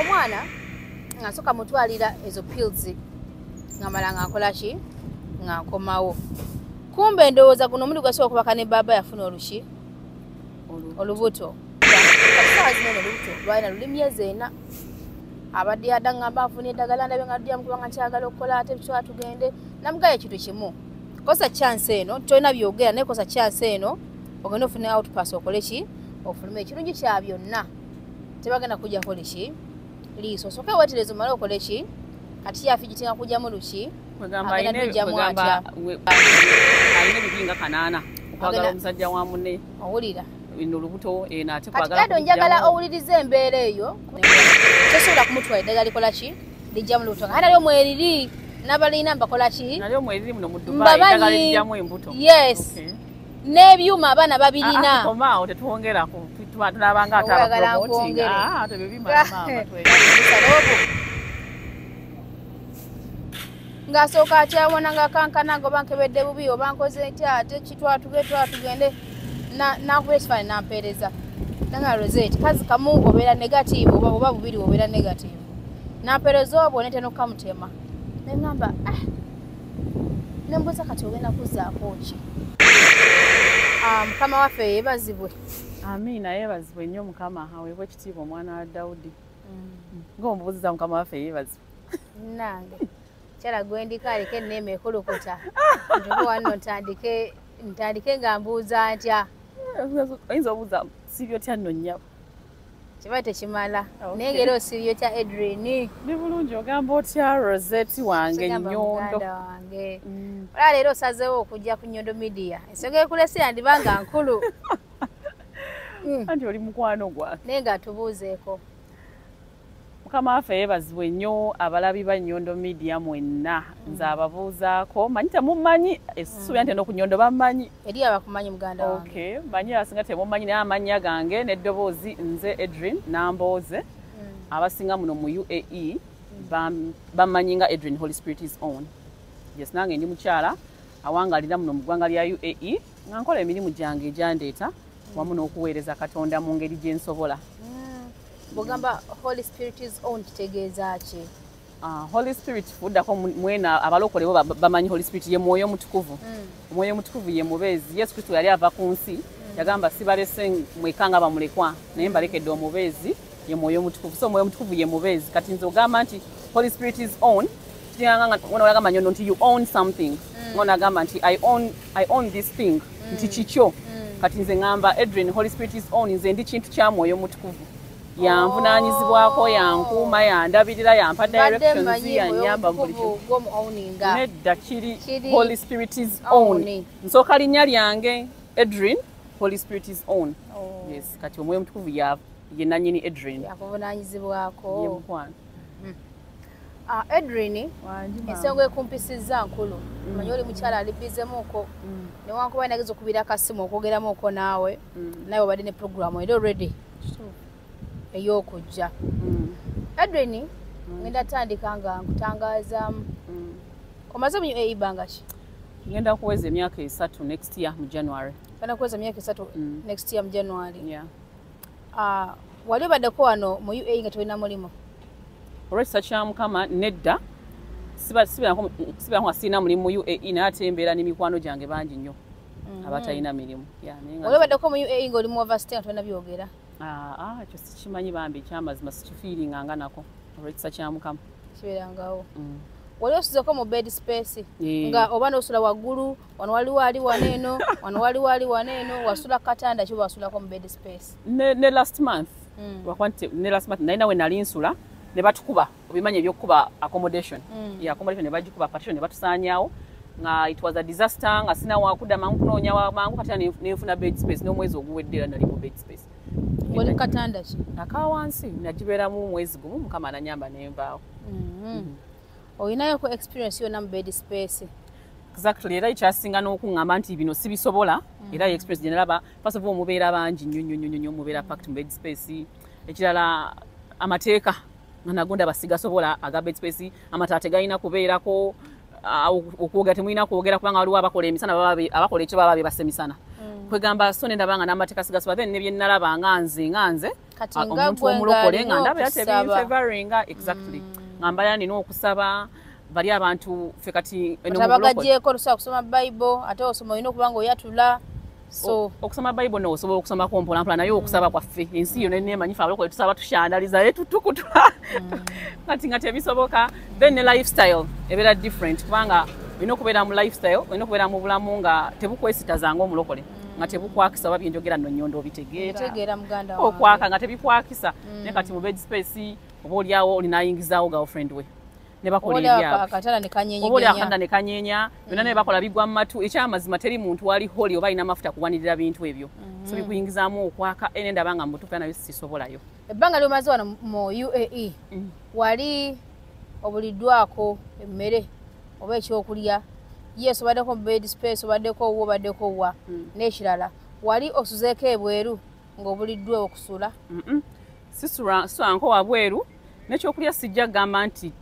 omwana nga soka mutwalira ezo pills ngamala ngakola ki ngakomawo kumbe ndowooza guno omuntu gwasobola okubaka ne baba yafuna oluki olubuto lwalina luli myezi 4 abadde yadangamba afuna eddagala ndabe nga lujja mukuba nga kyagala okukola ate tugende namugaya ekintu kimu kosa chance eno tolina byogera naye kosa chance eno ogenda ofuna outpass okole ki ofulume ekirungi kya byonna tebagenda kujja kole ki liiso soka wetereza omale okole ki kati yafi gitinga kujjamu luki agenda tujjamu atya alina ebibinga 8 okwagala omusajja wa munne owulira bino olubuto nate kwagala njagala owulirize embeera eyo tosobola kumutwala eddagala likola ki lijja mu lubuto nalyo mweriri n'abalina mbakola ki nalyo mweriri muno mu Dubai eddagala lijjamu embuto yes n'ebyuma abaana babirina omaawo tetuwongerako tulabanga ng'asooka atyawona nga kankana nga oba nkebedde bubi oba nkoze ntya ate kitwatugende nakubira ekifaananyi nampeereza nanga rosette kazi kamu obeera negative oba bubiri obeera negative nampeereza obwo netena okukamutema neŋŋamba nembuuza kati ogenda kuzzaako ki mukama waffe yeebazibwe amiina yeebazibwe nnyo mukama aweebwe ekitiibwa omwana wa Dawudi ng'omubuuziza mukama waffe yeebazibwe nange kyala gwendika aleke enneema ekulukuta ntuko wano ntandike nga mbuuza ntya oyinza obuuza sibyo tya nno nnyabo kiba tekimala naye ngeri osibyo tya Edrin ni bulungi ogamba otya Rosette wange Nnyondo wange olaba leero osazeewo okujja ku Nnyondo Media ensonga ekulese yandibanga nkulu anti oli mukwano gwange naye nga tubuuzeeko mukama waffe yeebazibwe nnyo abalabi ba Nnyondo Media mwenna nze ababuuzaako manyi temumanyi essuubira nti eno ku Nnyondo bammanyi eri abakumanyi muganda wange manyi abasinga temumanyi naye amannya gange n'eddoboozi nze Edrin Nambooze abasinga muno mu UAE bammanyi nga Edrin Holy Spirit is own yes nange ndi mukyala awangalira muno mu ggwanga lya UAE nga nkola emirimu gyange egyandeeta wamu n'okuweereza Katonda mu ngeri gye nsobola bwogamba Holy Spirit is own kitegeeza ki Holy Spirit fuddako mwena abalokole bo bamanyi Holy Spirit ye mwoyo mutukuvu omwoyo mutukuvu ye mubeezi Yesu Kristo yali ava ku nsi yagamba sibalese mwekanga bamulekwa naye mbalekedde omubeezi ye mwoyo mutukuvu so omwoyo mutukuvu ye mubeezi kati nze ogamba nti Holy Spirit is own kiyanga ngona olagamba nnyo nti you own something ngona agamba nti I own this thing nti kikyo kati nze ngamba Edrin Holy Spirit is own nze ndi kintu kya mwoyo mutukuvu yanvunaanyizibwako yankuuma yandabirira yampa directions yanyamba buli nedda kiri Holy Spirit is own nsooka linnya lyange Edrin Holy Spirit is own yes kati omwoyo mutukuvu ye nannyini Edrin yakuvunaanyizibwako ye mukwano Edrin ensonga ekumpisizza nkulu manyi oli mukyala alibizemuuko newankuba nageza okubira akasimu okwogeramuuko naawe naye obadde ne programu era already ey'okujja Edrin ngenda tandika nga nkutangazaamu omaze mu UAE bbanga ki ngenda kuweza emyaka 3 next year mu January ngenda kuweza emyaka 3 next year mu January wali obaddeko wano mu UAE nga tolina mulimu olwekisa kya Mukama nedda sibeerako nga sirina mulimu mu UAE naye ate embeera n'emikwano gyange bangi nnyo abatalina mirimu wali obaddeko mu UAE ng'oli mu overstay nga tolina byogera ekyo sikimanyi bambi ekyamazima sikifiiringanga nako olwekisa kya Mukama kibeerangawo wali osuzeko mu bed space nga oba n'osula waggulu wano waliwo ali waneeno wano waliwo ali waneeno wasula katanda kyo wasulako mu bed space ne last month nalina we nali nsula ne batukuba obimanyi ebyokukuba accommodation accommodation ne bagikuba partition ne batusaanyaawo nga it was a disaster nga sina wakudda mangu kunoonya mangu kati nenfuna bed space n'omwezi oguwedde era nali mu bed space wali katanda ki akawansi nagibeeramu mwezi gumu Mukama ananyamba nenvaawo oyinayoko experience yonna mu bed space exactly era ekyasinga n'okuŋŋamba nti bino sibisobola era experience gye nalaba first of all mubeera bangi nnyo mubeera packed mu bed space ekirala amateeka nga nagonda basigasobola aga bed space amata tegalina kubeerako okwogera temulina kwogera kubanga waliwo abakola emisana abakola ekyo baba bebasemisana kwegamba so nendabanga n'amateeka sigasobola then ne bye nalaba nga nze kati omuntu omulokole nga ndaba yatebinfavoringa exactly ngamba yanina okusaba bali abantu fe kati abagagyeko tusobola kusoma Bible ate osoma olina okuba nga oyatula so okusoma Bible no osobola okusoma kompola naye okusaba kwaffe ensi yo nenemanyifa abalokole tusaba tushandaliza tutukutula kati nga tebisoboka then lifestyle ebera different kubanga olina okubeera mu lifestyle olina okubeera mu bulamu nga tebukwesitazanga omulokole nga tebukwakisa oba byenjogera nno nnyondo obitegeera muganda okwaka nga tebikwakisa ne kati mu bed space oba oliawo olinayingizaawo girlfriend we ne bakola ebyabwe oba akanda ne kanyeenya byonna ne bakola bigwa mu matu ekyamazima teri muntu wali holi oba alina amafuta kuwanirira bintu ebyo so bikuyingizaamu okwaka ene ndaba nga mutuufu nayo sisobolayo ebbanga lyomaze wano mu UAE wali obuliddwako emmere oba ekyokulya yes obaddeko mu bed space obaddeko wo obaddeko wa n'ekirala wali osuzeeko ebweru ng'obuliddwa okusula sisulanko wabweru n'ekyokulya sijja kugamba nti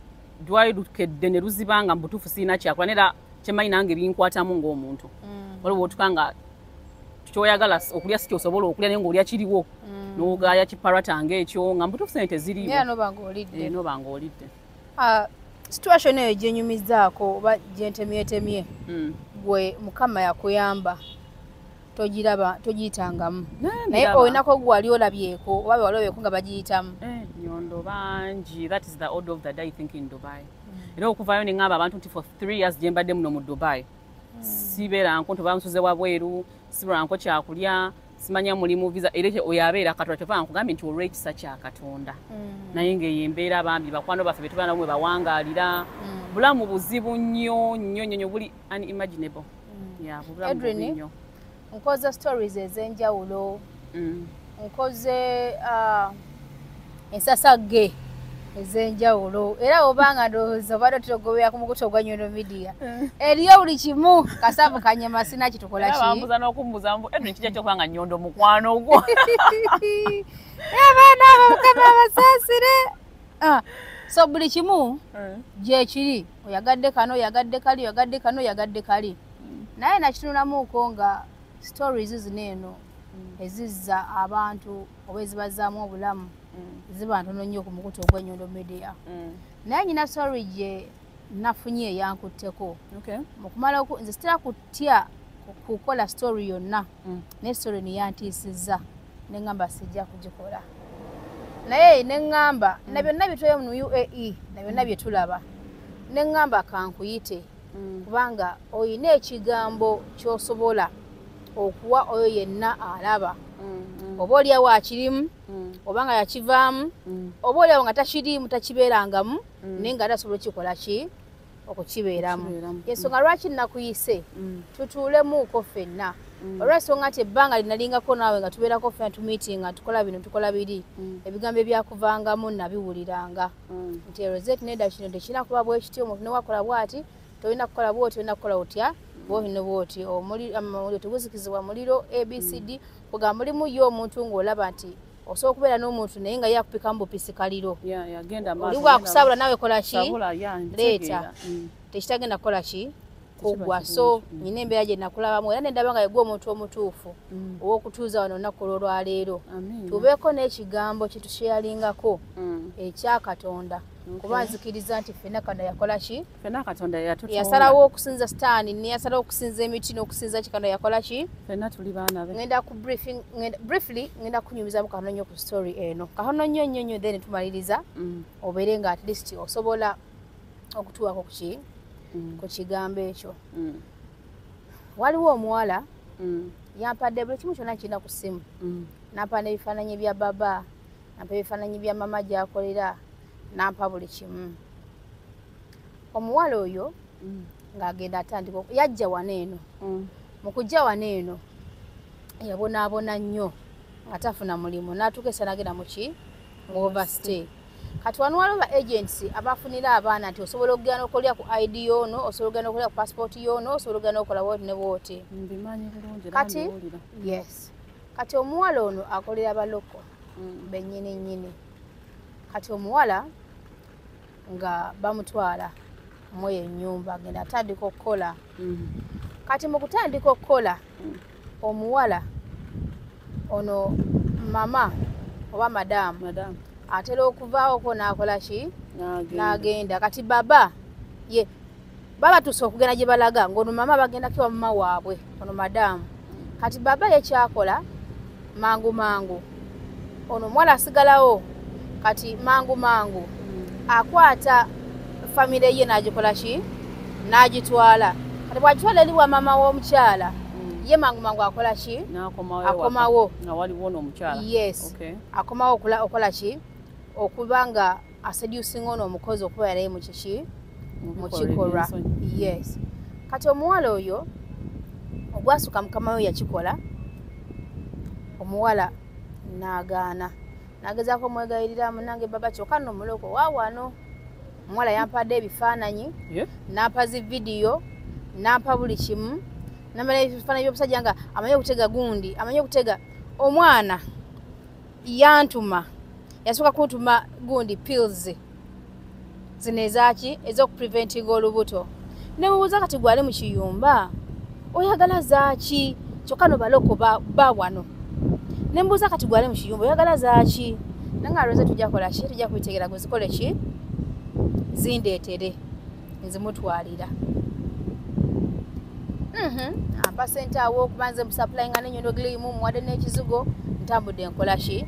dwali lukedde ne luzibanga mbutuufu sirina kyakola nera kyemanyi nange binkwatamu ng'omuntu waliwo otuka nga kyoyagala okulya si kyosobola okulya naye ng'olya kiriwo n'ogaaya kiparata ng'ekyo nga mbutuufu sente ziriwo noba ng'olidde situation eyo gyenyumizaako oba gyentemyetemye gwe mukama yakuyamba togiyitangamu naye olinako gwali olabyeko oba bewali obyeko nga bagiyitamu nyondo bangi that is the order of the day I think in Dubai era okuvayo ne ngamba abantu nti for 3 years gye mbadde muno mu Dubai sibeeranko nti bamusuze wabweru sibeeranko kyakulya simanya mulimu visa ereke oyabeera katonda kyova nkugambye nti olwo ekisa kya Katonda naye ng'eyo embeera bambi bakwano baffe betubaana bamwe bawangaalira bulamu buzibu nnyo buli unimaginable bulamu bubi nnyo nkoze stories ez'enjawulo nkoze ensasagge ez'enjawulo era obanga ndowooza obadde tutogobera ku mukutu ogwa Nyondo Media eriyo buli kimu kasavu kanyama sina kitukola ki bambuza n'okumbuza mbu edwin kijja kyokuba nga Nyondo mukwano ogwo abaana abakama abasaasire so buli kimu gyekiri oyagadde kano oyagadde kali oyagadde kano oyagadde kali naye nakitunulamuuko nga stories zino eno ezizza abantu oba ezibazaamu obulamu ziba ntono nnyo ku mukutu ogw'Enyondo Media naye nyina story gye nafunye eyankutteko mukumala nze sitera kutya kukola story yonna ne story neyantiisizza neŋŋamba sijja kugikola naye neŋŋamba na byonna bitoyo mu UAE na byonna bye tulaba neŋŋamba kankuyite kubanga oyina ekigambo ky'osobola okuwa oyo yenna alaba oba oliawo akirimu oba nga yakivaamu oba oliawo nga takirimu takibeerangamu naye nga ate asobola okukikola ki okukibeeramu yensonga lwaki nakuyise tutuulemuuko ffenna olw'ensonga nti ebbanga linalingako naawe nga tubeerako ffenna tumiitinga tukola bino tukola biri ebigambo ebyakuvangamu nabiwuliranga nti Rosette Nedda kino tekirina kuba bwe kityo omuntu newakola bw'ati tolina kukola bw'oti olina kukola otya bw'olina bw'oti omuliro teguzikizibwa muliro ABCD kugamba mulimu yo omuntu ng'olaba nti osobola okubeera n'omuntu naye nga yakupikamu bupisi kaliro oli bwakusabula nawe kola ki leeta tekitagenda kukola ki kuggwa so nyina embeera gye nakulabamu era nendaba nga yegwa omuntu omutuufu ow'okutuuza wano olunaku olwaleero tubeeko n'ekigambo kye tusheyalingako ekya Katonda kuba nzikiriza nti ffenna Katonda yakola ki ffenna Katonda yasalawo okusinza sitaani neyasalawo okusinza emiti n'okusinza Katonda yakola ki ffenna tuli baana be ngenda ku briefly ngenda kunyumizamu katono nnyo ku story eno katono nnyo then tumaliriza obeere nga at least osobola okutuwako ku kigambo ekyo waliwo omuwala yampadde buli kimu kyonna kirina ku ssimu nampa n'ebifaananyi bya baba nampa ebifaananyi bya mama gy'akolera nampa buli kimu omuwala oyo ng'agenda atandika yajja wano eno mu kujja wano eno yabonaabona nnyo nga tafuna mulimu n'atuuka essa n'agenda mu ki overstay kati wano waliwo ba agents abafunira abaana nti osobola okugenda n'okolera ku ID yoono osobola okugenda n'okolera ku passport yoono osobola okugenda n'okola bwoti ne bwoti kati yes kati omuwala ono akolera baloko bennyini kati omuwala nga bamutwala mweyo ennyumba agenda atandika okukola kati mu kutandika okukola omuwala ono mama oba madam atera okuvaawo ko n'akola ki n'agenda kati baba ye baba tusa okugenda gye balaga ng'ono mama bagendako ewa mama waabwe ono madamu kati baba ye kyakola mangu ono omuwala asigalawo kati mangu akwata famire ye n'agikola ki n'agitwala kati bw'agitwala eri wa mama w'omukyala ye mangu akola ki akomawo nga waliwo n'omukyala yes akomawo okola ki okuba nga aseducing ono omukozi okuba yalaye mu kiki mu kikolwa yes kati omuwala oyo ogwasuka mukama we yakikola omuwala n'agaana n'agezaako omwegayirira munange baba kyokka nno omuloko waawano omuwala yampadde ebifaananyi n'ampa zi vidiyo n'ampa buli kimu namala ebifaananyi by'obusajja nga amanye okutega gundi amanye okutega omwana yantuma yasooka kuntuma gundi pills zino ezaki ez'okupreventinga olubuto nemubuuza kati gwali mu kiyumba oyagala zaaki kyokka no baloko ba wano nembuuza kati gwali mu kiyumba oyagala zaaki nange alowooza tujja kukola ki tujja kubitegeera gwe zikole ki zindeetere nzimutwalira ampa sente awo okuba nze musaplayinga n'ennyondo girimu muwadde n'ekizigo ntambudde nkola ki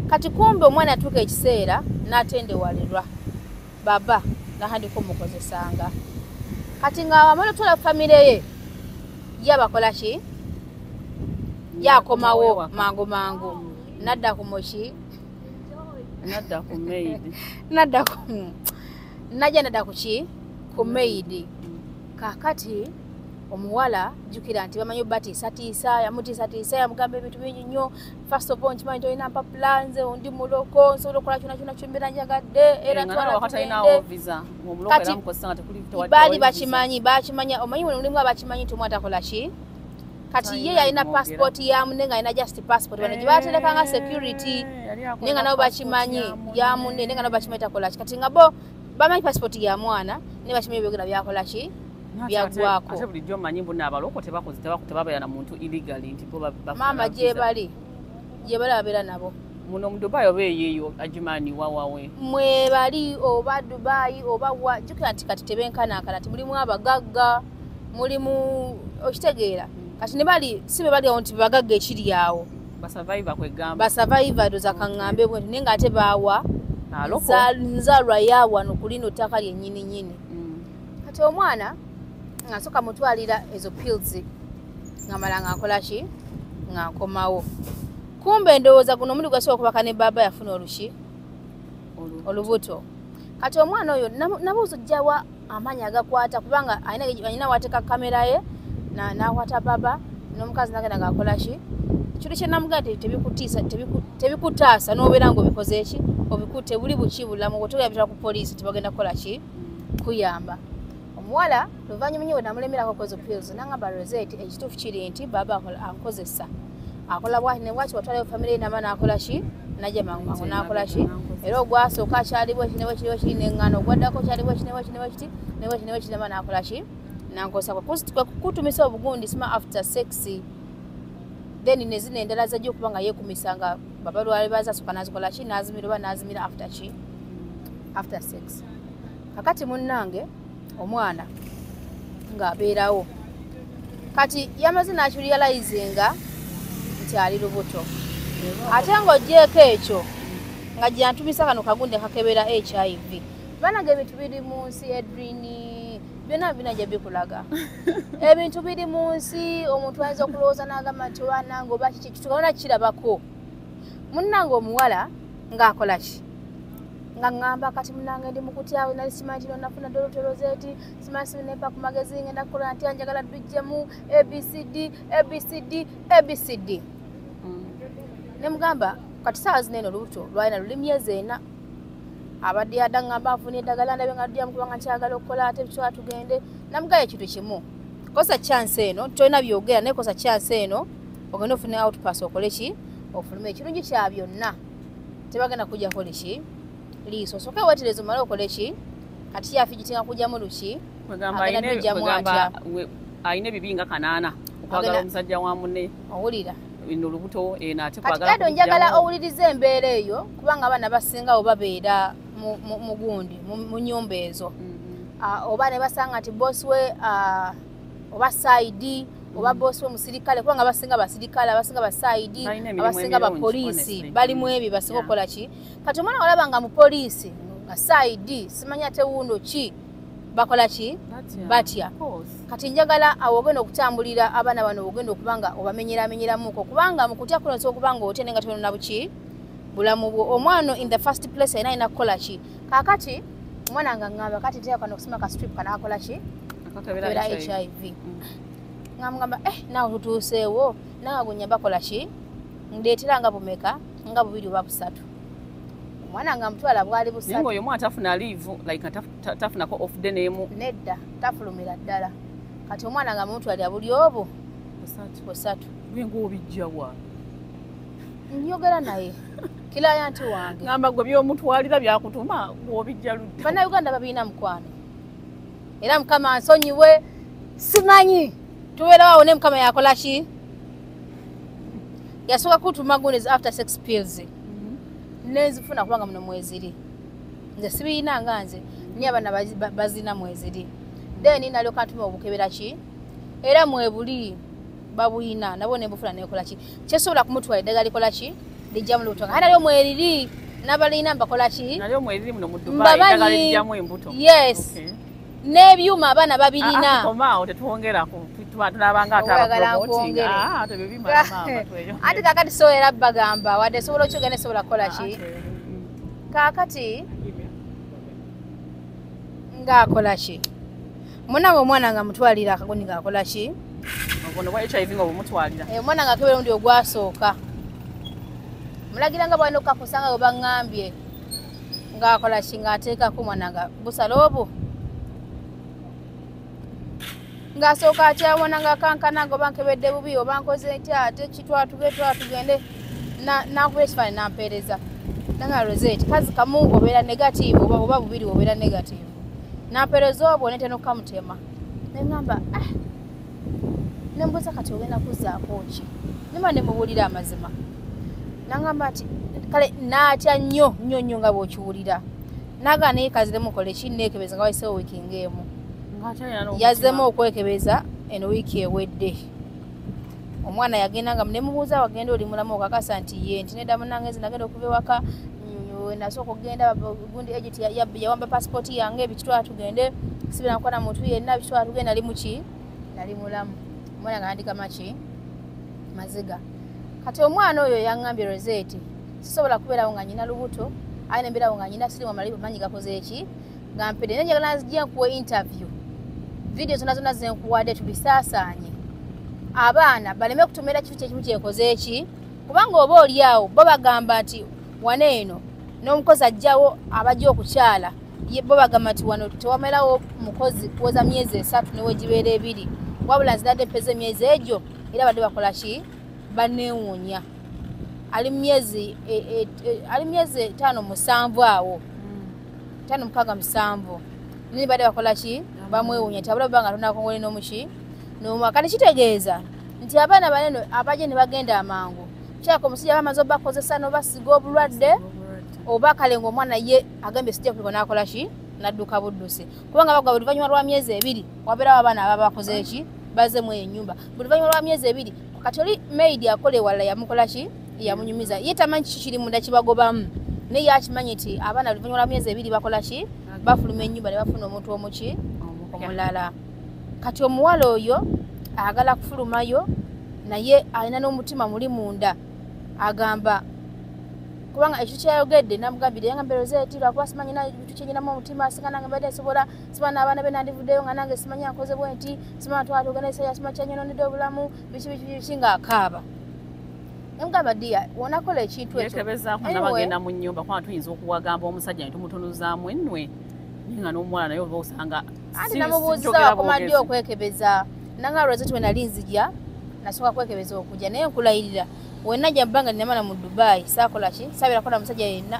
kati kumbe omwana atuuka ekiseera n'atendewalirwa baba nahandika omukozesanga kati nga amala otwala famire ye yabakola ki yakomawo mangu nadda ku muki nadda ku maid nadda ku ki ku maid kakati omuwala jukira nti bamanyi batiisatiisa yamutiisatiisa yamugamba ebintu bingi nnyo first of all nkimanyi tolina mpa plans ondi muloko nsobola okukola kyona kyonna njagadde era baali bakimanyi omanyi mulimu abakimanyi nti omwana takola ki kati ye yalina passport yamunne nga alina just passport bano gye baterekanga security naye nga nabo bakimanyi yamunne naye nga nabo bakimanyi takola ki kati nga bo bamanyi passport ya mwana naye bakimanyi ebyogera byakola ki byagwako ate bulijjo omanyi mbona abaloko tebabeera na muntu illegally nti bo maama gyebali babeera nabo muno mu Dubai oba eyeeyo agimaani wawawe mwebali oba Dubai oba wa jukira nti kati tebenkanankana nti mulimu abagagga mulimu okitegeera kati ne bali si be bali awo nti bagagga ekiri awo basurvivor kwegamba basurvivor doza kaŋŋambe bwe naye nga ate baawa nzaalwa yaawano ku lino ttaka lyennyini kati omwana ngasoka mutwalira ezo pills ngamala ngakola ki ngankomawo kumbe ndowooza guno omundi gwasobola okubaka ne baba yafuna olubuto kati omwana oyo nabuuza ojjawa amaanyi agakwata kubanga alina wateeka kamera ye nakwata baba n'omukazi nagenda ngaakola ki kintu kyenamugaa tebikutiisa tebikutaasa n'obeera nga obikoze eki obikutte buli buki bulamu bwetogera ku poliisi tibagenda kukola ki kuyamba omuwala luvannyuma nnyo bwe namulemerako kwezo pills nangamba rosette ekituufu kiri nti baba ankozesa akola bwati ne bwaki watwalayo famire nama n'akola ki najja mangu n'akola ki era ogwasooka akyaliwo ekinebwe kiri neŋŋano ogwaddako kyaliwo ekinebwe kiri nama n'akola ki nankosa kukutumisa obugundi sima after sex then nezino endala zajja okuba nga yeekumisa nga baba lwali bazasooka nazikola ki nazimira oba nazimira after sex kakati munnange omwana ng'abeerawo kati yamaze n'akirealizinga nti ali lubuto ate ng'ogyeko ekyo nga gyantumisa kano kagunde kakebera HIV banage ebintu biri mu nsi edrini byonna binajja bikulaga ebintu biri mu nsi omuntu ayinza okulowooza n'agamba nti obanange oba kiki kitugabona kirabako munnange omuwala ng'akola ki nga ngamba kati munange ndi mukutyawe nali simanyi tino nafuna dolotolozeti simanyi sinepa ku magezi ngenda kukola nti anjagala tujjemu abcd nemugamba kati saawa zino eno olubuto lwalina luli myezi 4 abadde yadda ngamba afunye eddagala ndabe nga ludyamu kubanga nkyagala okukola ate bikywa tugende namugaya ekintu kimu kosa chance eno tolina byogera naye kosa chance eno ogenda ofune outpass okole ki ofulume ekirungi kya byonna tebagenda kujja kole ki liiso soka weterezo mala okole ki kati yafigitinga kujjamu luki agamba ayina ebibinga 8 okwagala omusajja wa munne owulira lubuto nate kwagala kati kado njagala owulirize embeera eyo kubanga abaana basinga obabeera mu gundi mu nyumba ezo oba ne basanga nti boss we oba side oba boss we musirikale kubanga basinga basirikale abasinga basaidi abasinga bapoliisi bali mu ebyo basinga okola ki kati omwana walabanga mu poliisi nga side simanya tewundo ki bakola ki batya kati njagala awogenda okutambulira abaana bano ogenda okubanga obamenyeramuko kubanga mu kutya kuno okubanga otya nga tolina buki bulamu bwo omwana in the first place ayina kukola ki kakati omwana nga ngamba kati teekana okusima ka strip kana akola ki akakebera HIV ngamba nawe tutuuseewo nawe gunyamba kola ki ndeetera nga bumeka nga bubiri oba busatu omwana nga mutwala bwali busatu ningo oyo mwana tafuna leave like tafuna ko off day name nedda tafulumira ddala kati omwana nga mutwalira buli obo busatu bingo obijjawa njogera naye kilayanti wange ngamba gwe byomutwalira byakutuma gw'obijja ludde bana Uganda babiina mukwano era mukama nsonyiwe simanyi tubeera wawo ne mukama yakola ki yasooka kutuma gundi after sex pills nezifuna kubanga muno mweziri nze sibiina nga nze ni abaana bazina mweziri then nalyoka ntuma obukebera ki era mwebuli babuyina nabo nebufuna nekola ki kyesobola kumutwala eddagala likola ki lijja mu lubuto nalyo mweriri n'abalina mbakola ki nalyo mweriri muno mu Dubai eddagala lijjamu embuto yes n'ebyuma abaana babirina komao tetwongerako tunabanga atabapromotinga ati kakati soera bagamba wadde sobola okyogera nesobola kukola ki kakati ngaakola ki munawe omwana nga mutwalira akagoni ngaakola ki ogono bwa HIV nga obumutwalira omwana nga kebera ndi ogwasooka mulagira nga bwalina okukakusanga we baŋŋambye ngaakola ki ng'ateekako omwana nga busala obwo ngasooka akyawona nga kankana nga oba nkebedde bubi oba nkoze ntya ate kitwatugende nakubira ekifaananyi nampeereza nanga rosette kazi kamu obeera negative oba bubiri obeera negative nampeereza obwo netena okukamutema neŋŋamba nembuuza kati ogenda kuzzaako ki nema nemubuulira amazima nangamba ati kale naatya nnyo nga bw'okiwulira naga naye kazi nemukole ki neekebeza nga wayiseewo wiiki ng'emu yazemu okwekebeza eno wiiki ewedde omwana yagenda nga nemubuuza wagenda oli mulamu okakasa nti ye nti nedda munange nagenda okuva ewaka nasooka okugenda gundi agent yawamba passport yange ebitwala tugende sibira nkwana muntu yenna bitwala tugende nali muki nali mulamu omwana nga yandika maki maziga kati omwana oyo yaŋŋambye Rosette sisobola kubeerawo nga nyina lubuto ayina embeerawo nga nyina sirimu amanyi gakoze eki nga mpede naye njagala nzijja nkuwa interview video zonna zenkuwadde tubisaasaanye abaana baleme kutumira kitu kyekimu kyekoze eki kubanga oba oli awo bo bagamba nti wano eno n'omukozi ajjawo abajja okukyala bo bagamba nti wano tewamerawo mukozi kuweza myezi 3 newe gibeera 2 wabula nzidadde mpeze emyezi egyo era badde bakola ki baneewuunya ali myezi 5-7 awo 5-6-7 nini badde bakola ki bamwewuunya tabula banga tonakongole n'omuki kati kitegeeza nti abaana banene abaje ne bagenda amangu kyako omusajja bamaze obakozesa n'obasiga obulwadde oba kale ng'omwana ye agambye sijja kuliko n'akola ki n'adduka buddusi kubanga bagwa buli luvannyuma lwa myezi 2 wabeerawo abaana ababa bakoze eki bazemu ennyumba buli luvannyuma lwa myezi 2 kati oli maidi akole wala yamukola ki yamunyumiza ye tamanyi kiki kiri munda kibagobamu naye yakimanyi nti abaana buli luvannyuma lwa myezi 2 bakola ki bafuluma ennyumba ne bafuna omuntu omuki omulala kati omuwala oyo agala kufulumayo naye alina n'omutima muli munda agamba kubanga ekyo kyayogedde namugambire yangambye Rosette lwakuba simanyi bintu kyenyinamu omutima singa nange mbadde nsobola simanyi n'abaana be nandivuddeyo nga nange simanyi akoze bwe nti simanyi twatugenda esaya simanyi kyanyononedde obulamu biki ng'akaaba namugamba ddiya wonakola ekintu ekyo yekebezaako nabagenda mu nnyumba kubanga tuyinza okuwagamba omusajja ne tumutunuzaamu ennwe nga n'omuwala naye oba osanga anti namubuuziza wakomadde okwekebeza nanga Rosette we nali nzija nasooka kwekebeza okujja naye nkulayirira wenajja bbanga ninamala mu Dubai saakola ki saabira kola musajja yenna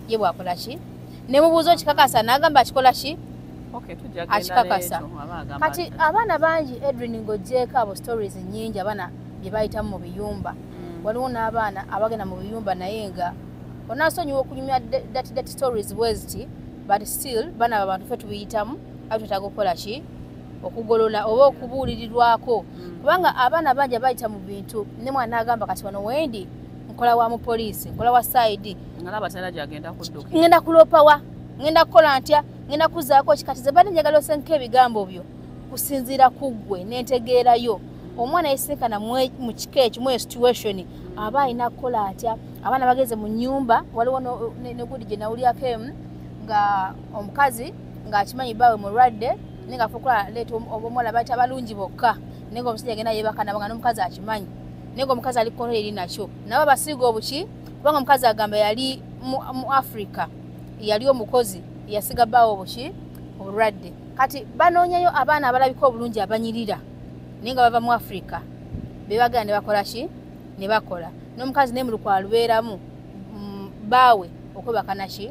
ye bwakola ki nemubuuza okikakasa n'agamba akikola ki akikakasa kati abaana bangi Edwin ng'oggyeko abo stories nnyingi abaana bye bayitamu mu biyumba waliwo n'abaana abagenda mu biyumba naye nga onasonyiwa okunyumya that stories bweziti but still bana abantu ffe tubiyitamu ate twetaaga okukola ki okugolola oba okubuulirirwako kubanga abaana bangi bayita mu bintu ne mwana agamba kati wano wendi nkola wa mu poliisi nkola wa side ngenda kulopawa ngenda kukola ntya ngenda kuzaako kikatize bali njagala osenka ebigambo byo kusinziira ku ggwe n'entegeerayo omwana yesinkana mu kika ekyo mu situation aba alina kukola atya abaana bageze mu nnyumba waliwo ne gudi gye nawulyako emu nga omukazi ng'akimanyi bawe mulwadde nenga afukola leeta omuwala bayita abalungi bokka nenga omusajja agenda yeebakana nga n'omukazi akimanyi nenga omukazi ali kukola eri nakyo nabo basiiga obuki kubanga omukazi agamba yali mu Africa yali omukozi yasiga bawe obuki obulwadde kati banoonyayo abaana abalabika obulungi abanyirira nenga bava mu Africa bebagenda ne bakola ki ne bakola n'omukazi nemuluku alubeeramu bawe okwebakana ki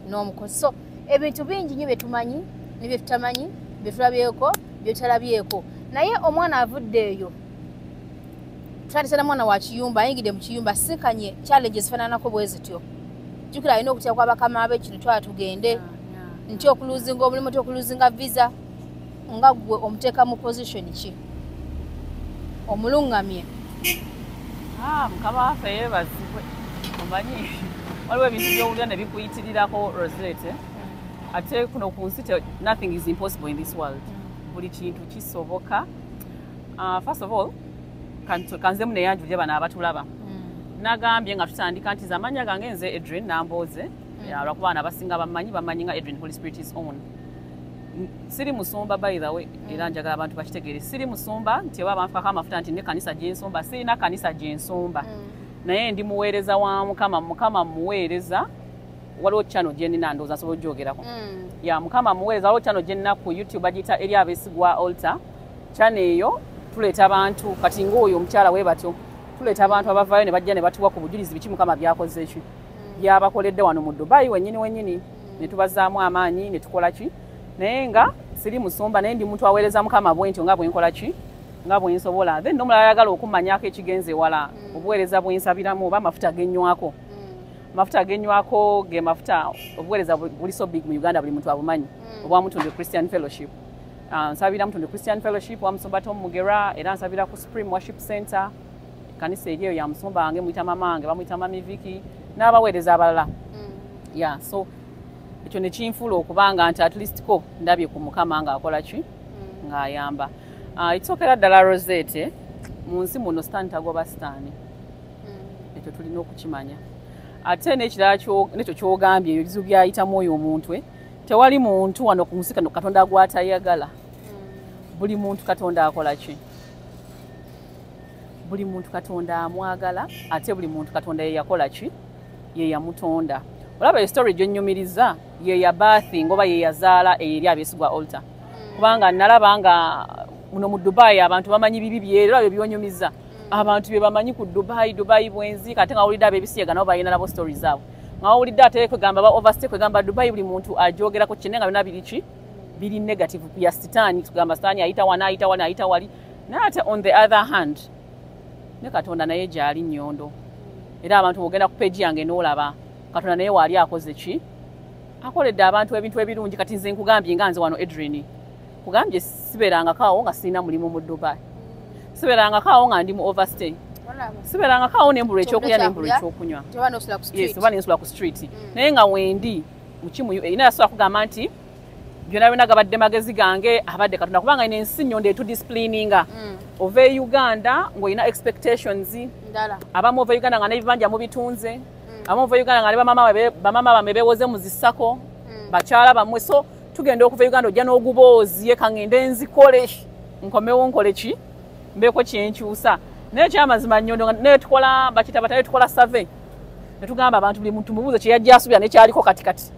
n'omukozi so ebintu bingi nnyo bye tumanyi ne bye tutamanyi bye tulabyeko bye tutalabyeko naye omwana avudde eyo twandisana mwana wa kiyumba ayingidde mu kiyumba sinkanye challenges zifaananako bwe zityo jjukira alina okutya kwa bakama be kino twala tugende nti okuluzinga omulimu ti okuluzinga visa nga gwe omuteeka mu position ki omulungamye mukama waffe yeebazibwe omanyi waliwo ebintu by'owulira ne bikuyitirirako Rosette ate kuno ku nsi nothing is impossible in this world buli kintu kisoboka first of all kanzemu neyanjulire bano abatulaba nagambye nga tutandika nti zamanya gange nze Edrin Namboze lwakuba baana abasinga bamanyi nga Edrin Holy Spirit is on siri musumba by the way era njagala abantu bakitegere siri musumba nti oba banfako amafuta nti ne kanisa gyensumba sirina kanisa gyensumba naye ndi muweereza wa mukama muweereza waliwo channel gye nina ndowooza nsobola ogyogerako ya mukama muweereza waliwo channel gye nina ku YouTube agiyita eri abeesigwa altar channel eyo tuleeta abantu kati ng'oyo omukyala we batyo tuleeta abantu abavaayo ne bajja ne batuwa ku bujulizi biki mukama byakoze eki byabakoledde wano mu Dubai wennyini ne tubazaamu amaanyi ne tukola ki naye nga siri musumba naye ndi muntu aweereza mukama bwentyo nga bwenkola ki nga bwensobola then n'omulala ayagala okummanyako ekigenze wala obuweereza bwensabiramu oba amafuta genywako mafuta genywako ge mafuta obuweereza buli so big mu Uganda buli muntu abumanyi obwa Mutundu Christian Fellowship nsabira Mutundu Christian Fellowship wa Musumba Tom Mugera era nsabira ku Supreme Worship Center kanisa eriyo ya musumba wange muyita mamange bamuyita Mami Vicky n'abaweereza abalala so ekyo ne kinfuula okubanga nti at least ko ndabye ku mukama nga akola ki ng'ayamba itookera ddala Rosette mu nsi muno sitaani tagoba sitaani ekyo tulina okukimanya ate n'ekirala nekyo kyogambye ebyo bizibu byayitamu oyo omuntu tewali muntu wano ku nsi kano Katonda gw'atayagala buli muntu Katonda akola ki buli muntu Katonda amwagala ate buli muntu Katonda ye yakola ki ye yamutonda olaba story gy'onnyumiriza ye ya birthing oba ye yazaala eri abeesigwa altar kubanga nalaba nga muno mu Dubai abantu bamanyi bibi byera byo byonyumiza abantu bye bamanyi ku Dubai bwenzi kate nga wulidde ab'ebisiyaga nabo balina nabo stories zaabwe nga wulidde ate kwegamba ba overstay kwegamba Dubai buli muntu ajogerako kinne nga byonna biri ki biri negative ya sitaani tugamba sitaani ayita wana ayita wali naye on the other hand ne Katonda naye gyali nnyondo era abantu bogenda ku page yange n'olaba Katonda naye wali akoze ki akoledde abantu ebintu ebirungi kati nze nkugambye nga nze wano Edrin kugambye siberangakaawo nga sirina mulimu mu Dubai siberangakaawo nga ndi mu overstay siberangakaawo nembulwa ekyokulya nembulwa ekyokunywa oba nensula ku street naye nga wendi mukimu ina yasobola kugamba nti byonna byonna gabadde magezi gange abadde Katonda kubanga ine ensi nnyonda etudisciplininga ova e Uganda ng'olina expectations abamu ova Uganda nga n'ebibanja mubitunze abamu ova Uganda nga ne bamama bamwe beewoze mu zissako bakyala bamwe so tugenda okuva Uganda ojja n'oguboozi ye kangende nzikole nkomewo nkole ki mbeeko kyenkyusa naye kyamazima nnyondo netukola bakita batayo tukola survey netugamba abantu buli muntu mubuuze kye yajja asubira nekyaliko katikati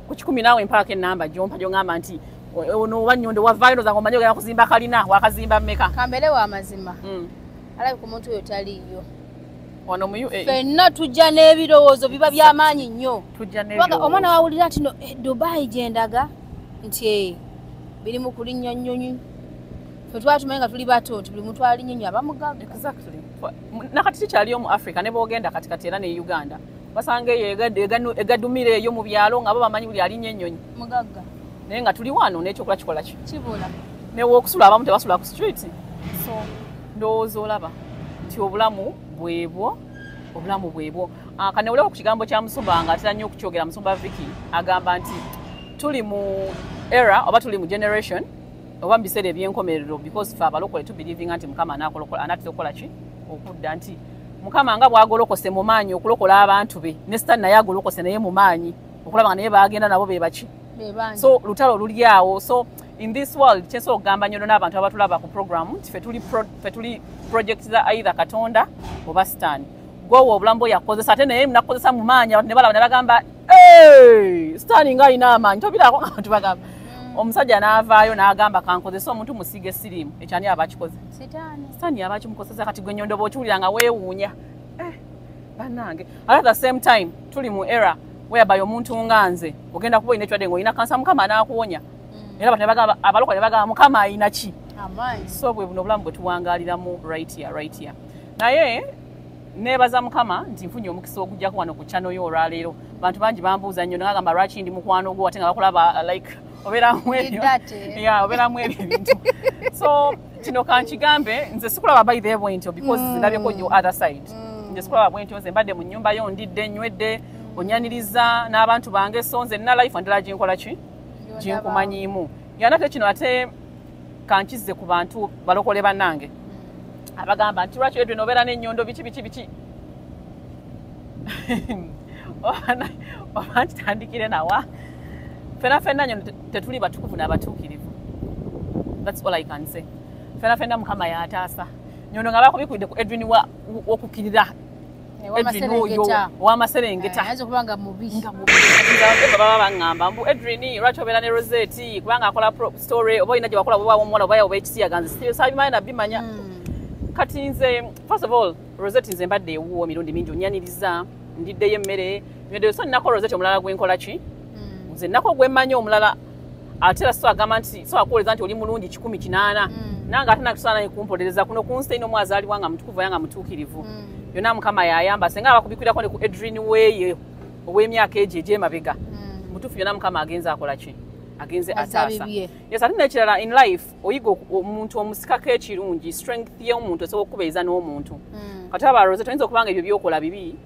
ku 10 naawe mpaako ennamba gyompa gyongamba nti ono oba nnyondo wavaayo ndoza ngomanyi ogenda kuzimba kalina wakazimba mmeka kambere wa mazima alabi ku muntu oyo taliyo wano mu fenna tujja n'ebirowoozo biba by'amaanyi nnyo omwana wawulira nti no Dubai gyendaga nti biri mu kulinnya nnyonyi fe twatumenga tuli bato nti buli muntu ali nnyinyi abamugagga. Exactly. Nakati kikyaliyo mu Africa ne boogenda katikati era ne Uganda basanga eyo egadumire eyo mu byalo ngabo bamanyi buli ali nnyonyi mugagga naye nga tuli wano n'ekyokola kikola ki kibula ne w'okusula abamu tebasula ku street so ndowooza olaba nti obulamu bwebwo kanewulewo ku kigambo kya Musumba nga atera nnyo okukyogera Musumba Vicky agamba nti tuli mu era oba tuli mu generation oba mu biseera ebyenkomerero because fe abalokole tubelievinga nti Mukama anatera okukola ki okudda nti Mukama nga bwagolokose mu maanyi okulokola abantu be ne Satan naye agolokose naye mu maanyi okulaba nga naye baagenda nabo be baki so lutalo luli awo so in this world kyenso okugamba nnyo n'abantu abatulaba ku program nti fe tuli project za either Katonda oba Satan gwowe obulamu bwe yakozesa ate naye munakozesa mu maanyi abantu ne balaba ne bagamba Satan nga alina amaanyi tobirako nga bantu bagamba omusajja n'avaayo n'agamba kankozesa omuntu musiige siriimu ekyani aba akikoze Satan aba akimukozesa kati gwe nnyondo bw'okiwulira nga weewuunya bannange at the same time tuli mu era whereby omuntu nga nze ogenda kuba olina ekirwadde ng'olina kansa Mukama anaakuwonya era abantu abalokole ne bagamba Mukama alina ki so bwe buno obulamu bwe tuwangaaliramu right here naye neebaza Mukama nti nfunye omukisa ogujjako wano ku channel yo olwaleero bantu bangi bambuuza nnyo nagamba lwaki ndi mukwano gwo ate nga bakulaba like obeeramu ebyo ebintu so kino kankigambe nze sikulaba by the bwentyo because ndabyeko your other side nze sikulaba bwentyo nze mbadde mu nnyumba yo ndidde nywedde onyaniriza n'abantu bange so nze nina life ndala ginkola ki ginkumanyiimu yanate kino ate kankizze ku bantu balokole bannange abagamba nti lwaki edwe nobeera n'ennyondo biki oba ntitandikire nawa fenna nyo tetuli batukuvu n'abatuukirivu that's all I can say fenna Mukama yataasa nyondo nga bakubikudde ku Edwin wokukirira Edwin oyo w'amaserengeta kubanga mubi baba bangamba mbu Edwin lwaki obeera ne Rosette kubanga akola story oba olina gye wakola bwe wawomuwala oba yawoba ekisiyaganzi sabimanyi nabimanya kati nze first of all Rosette nze mbadde ewuwo emirundi mingi onyaniriza ndiddeyo emmere nywedeyo so nnako Rosette omulala gwenkola ki nze nnako gwemmanyi omulala ate era so agamba nti so akuwoleza nti oli mulungi 108 nange ate nakusaana kumpolereza kuno kunsi ino mwazaalibwa nga mutukuvu yanga mutuukirivu yonna Mukama yayamba senga abakubikwirako ne ku Edwin weeye ow'emyaka egyo egy'emabega mutuufu yonna Mukama agenze akola ki agenze ataasa yes ate n'ekirala in life oyiga omuntu omusikako ekirungi strength y'omuntu esobola okukubeeza n'omuntu kati aba Rosette oyinza okubanga ebyo byokola bibi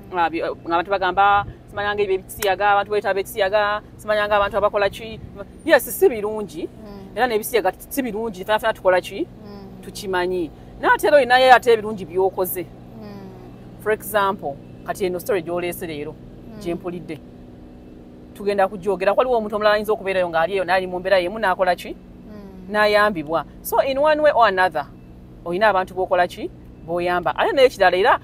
nga abantu bagamba simanyanga ebyo ebisiyaga abantu beetaba ekisiyaga simanyanga abantu abakola ki yes si birungi era n'ebisiyaga si birungi fenafena tukola ki tukimanyi naate era olinayo ate ebirungi byokoze for example kati eno story gy'oleese leero gyempulidde tugenda kugyogera waliwo omuntu omulala ayinza okubeerayo ng'ali eyo n'ali mu mbeera yemu n'akola ki n'ayambibwa so in one way or another olina abantu b'okola ki b'oyamba ate naye ekirala era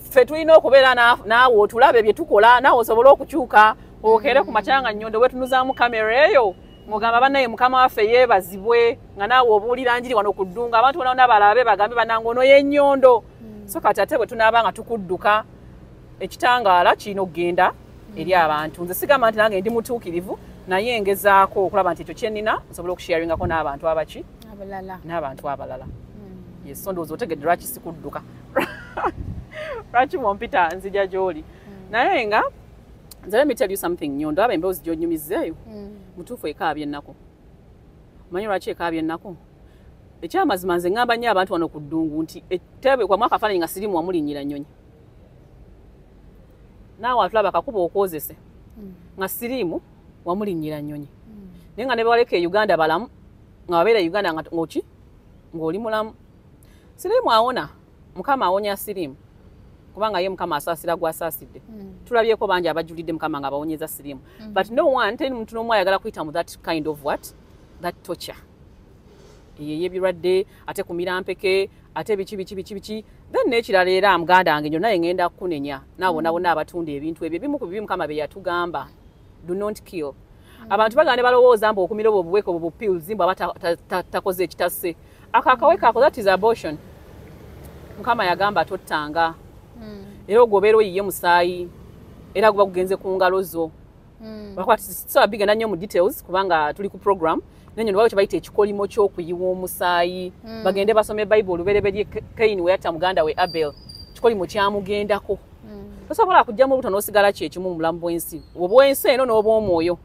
ffe tulina okubeera naawe otulabe bye tukola naawe osobole okukyuka okere ku makyanga nnyondo wetunuzaamu kamera eyo ng'ogamba bannaye Mukama waffe yeebazibwe nga naawe obuulira njiri wano ku ddunga abantu bona balabe bagambe bannange ono y'ennyondo so kati ate bwe tunaaba nga tukudduka ekitangaala kirina okugenda eri abantu nze sigamba nti nange ndi mutuukirivu naye ngezaako okulaba nti ekyo kyennina nsobole okusharingako n'abantu abaki n'abantu abalala yes so ndowooza otegedde lwaki sikudduka lwaki mwompita nzija gy'oli naye nga nze let me tell you something nnyondo aba emboozi gy'onyumizeeyo mutuufu ekaabya ennaku omanyi lwaki ekaabya ennaku ekyamazima nze ŋŋamba nnyo abantu wano ku ddungu nti ettebe kwa mwaka afaananyi nga sirimu wamulinnyira nnyonyi naawe atulaba akakuba okwozese nga sirimu wamulinnyira nnyonyi naye nga ne bawaleka e Uganda balamu nga wabeera e Uganda ng'oki ng'oli mulamu sirimu awona Mukama awonya sirimu kubanga ye Mukama asaasira gw'asaasidde tulabyeko bangi abajulidde Mukama nga bawonyeza sirimu but no one teri muntu n'omu ayagala kuyita mu that kind of what that torture ey'ebirwadde ate kumira mpeke ate biki then n'ekirala era muganda wange nyo naye ngenda kukunenya naawe bonna abatunda ebintu ebyo bimu ku bibi Mukama bye yatugamba do not kill abantu bagande balowooza mbu okumira obwo obuweke obwo pills mbu aba takoze ekitasse akakaweka ako that is abortion Mukama yagamba tottanga era ogobeera oyiye musaayi era guba gugenze ku ngalo zo bakwati so bigenda nnyo mu details kubanga tuli ku program nenyo ndwayo kibayita ekikolimo ky'okuyiwa omusaayi bagende basome Bible lubereberye Kaini we yatta muganda we Abel kikolimo kyamugendako tosobola kujja mu buto n'osigala kyekimu mu mulamu bw'ensi obw'ensi eno n'obw'omwoyo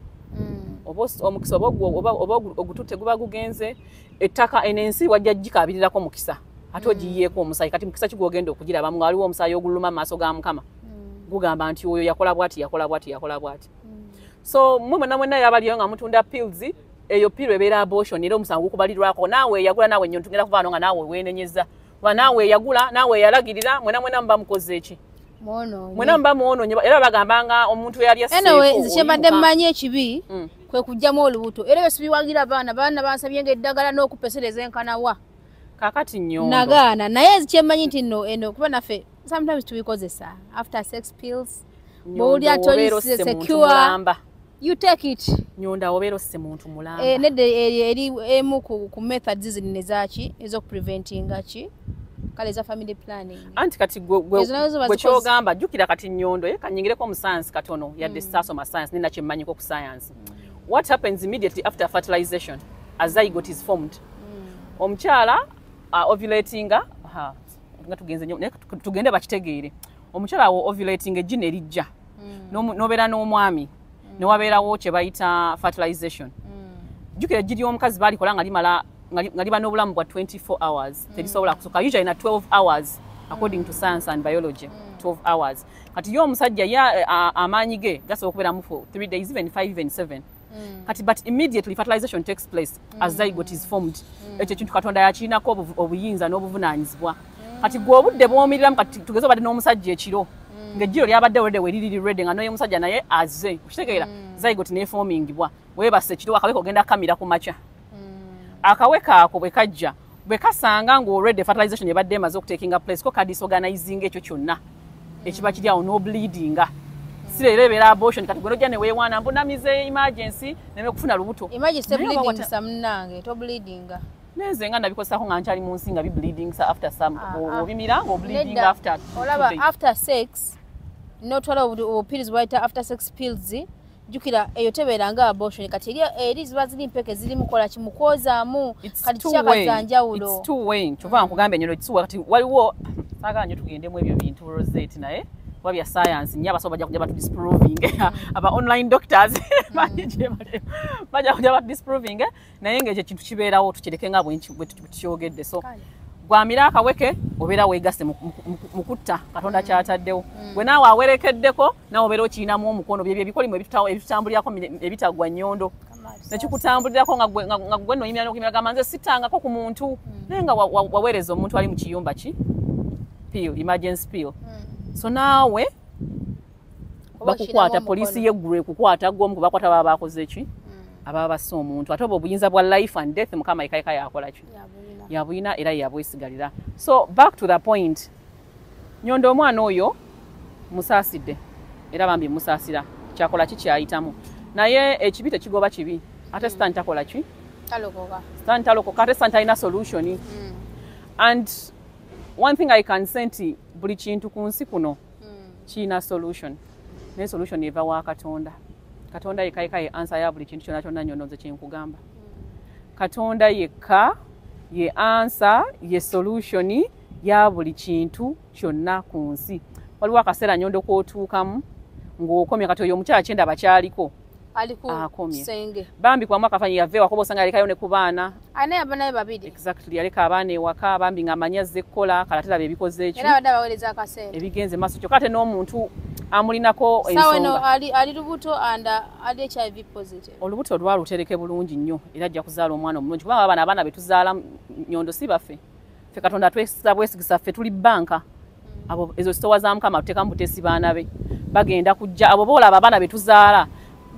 omukisa oba ogututte guba gugenze ettaka enensi wajja gikabirirako mukisa ate ogiyiyeeko omusaayi kati mukisa kigwogenda okugiraba nga waliwo omusaayi oguluma mu maaso ga Mukama gugamba nti oyo yakola bwati so mwenna yabaliyo nga mutunda pills eyo pill ebeera abortion era omusango gukubalirwako naawe yagula naawe nnyo ntugenda kuvaano nga naawe weenenyeza wa naawe yagula naawe yalagirira mwena mba mukoze eki mwena mba muononye era bagambanga omuntu yali yaseeko anyway nze kyembadde mmanyi ekibi kwe kujjamu olubuto era besibiwagira abaana bansabye ng'eddagala n'okupesereza enkanawa kakati nnyo nagaana naye kyemmanyi nti eno kuba naffe sometimes tubikozesa after sex pills bw'oli atoli secure you take it nyonda obeera osse muntu mulamba nedde eri emu ku methods zino ezaki ez'okupreventinga ki kale za family planning anti kati gwe kyogamba jjukira kati nyondo ye kanyingireko mu science katono yadde sasoma science nina kyemmanyiko ku science what happens immediately after fertilization a zygote is formed omukyala ovulatinga nga tugende bakitegeere omukyala awo ovulating ejjina erijja n'obeera n'omwami ne wabeerawo kye bayita fertilization jjukira ejji ly'omukazi baalikola nga liba n'obulamu bwa 24 hours terisobola kusoka usually na 12 hours according to science and biology 12 hours kati y'omusajja amaanyi ge gasobola okubeeramu for 3 days even 5 even 7 kati but immediately fertilization takes place as zygote is formed ekyo kintu Katonda yakirinako obuyinza n'obuvunaanyizibwa kati gwe obudde bw'omiriramu kati tugeze obadde n'omusajja ekiro ng'ejjiro lyabadde already weriri ready nga n'oyo omusajja naye azze okitegeera zygote neefomingibwa weebase ekiro akaweka ogenda kamira ku makya akaweka ako bwe kajja bwe kasanga ng'already fertilization ebadde emaze okutekinga place ko kadisorganizing ekyo kyonna ekiba kiri awo n'obleedinga sire ebeera abortion kati gwe nojja ne weewaana mbunamize emergency nemekufuna lubuto emergency bleeding samnange to bleedinga neze nga nabikozesako nga nkyali mu nsi nga bi-bleeding after some obimira ng'obleeding after olaba after sex notwala pills bwayita after sex pills jukira eyo tebeeranga abortion kati eri ziba ziri mpeke ziri mukola kimukozaamu kati kyakazanjawulo it's two way kyova nkugamba ennyolo kisuwa kati waliwo saagala nnyo tugendemu ebyo bintu Rosette naye kuba bya science nnyo abasobola bajja kujja batudisproving aba online doctors bajja kujja batudisproving naye ng'ekyo kintu kibeerawo tukireke nga bwe tukyogedde so gwamira akaweke obeera weegasse mu kutta Katonda kyataddewo gwe naawe awerekeddeko naawe obeera okirinamu omukono byebyo ebikolimu ebitutambulirako ebitagwa nnyondo nekikutambulirako nga gwe noyimira n'okuyimira gamba nze sitangako ku muntu naye nga waweereza omuntu ali mu kiyumba ki pill emergency pill so naawe bakukwata polisi yeggulu ekukwata gwomu kubakwata baba bakoze ki ababa basse omuntu ate oba obuyinza bwa life and death Mukama yekayeka yakola ki yabuyina era yabwesigalira so back to the point nyondo omwana oyo musaasidde era bambi musaasira kyakola ki kyayitamu naye ekibi tekigoba kibi ate stan takola ki stan talokoka ate stan talina solution and one thing I can say nti buli kintu ku nsi kuno kiina solution naye solution eva wa Katonda yekayeka ye answer ya buli kintu kyonna kyonna nyondo nze kyenkugamba Katonda yekka ye answer ye solution ya buli kintu kyonna ku nsi waliwo akaseera nyondo kootuukamu ng'okomye kati oyo omukyala kyenda bakyaliko akomye bambi kwa mwaka fanya yave wakobo sanga yalekayo ne ku baana ane abana babiri exactly yaleka abaana ewaka bambi ng'amanya azze kukola kalatera bebikoze ekyo era badde baweleza akaseera ebigenze maaso kyokka ate n'omuntu amulinako ensonga ali lubuto and ali HIV positive olubuto lwalutereke bulungi nnyo era ajja kuzaala omwana omulungi kubanga abaana betuzaala nyondo si baffe ffe Katonda atwesa bwesigisa ffe tuli banka abo ezo sitowa za Mukama tuteka mbutesi baana be bagenda kujja abo boolaba abaana betuzaala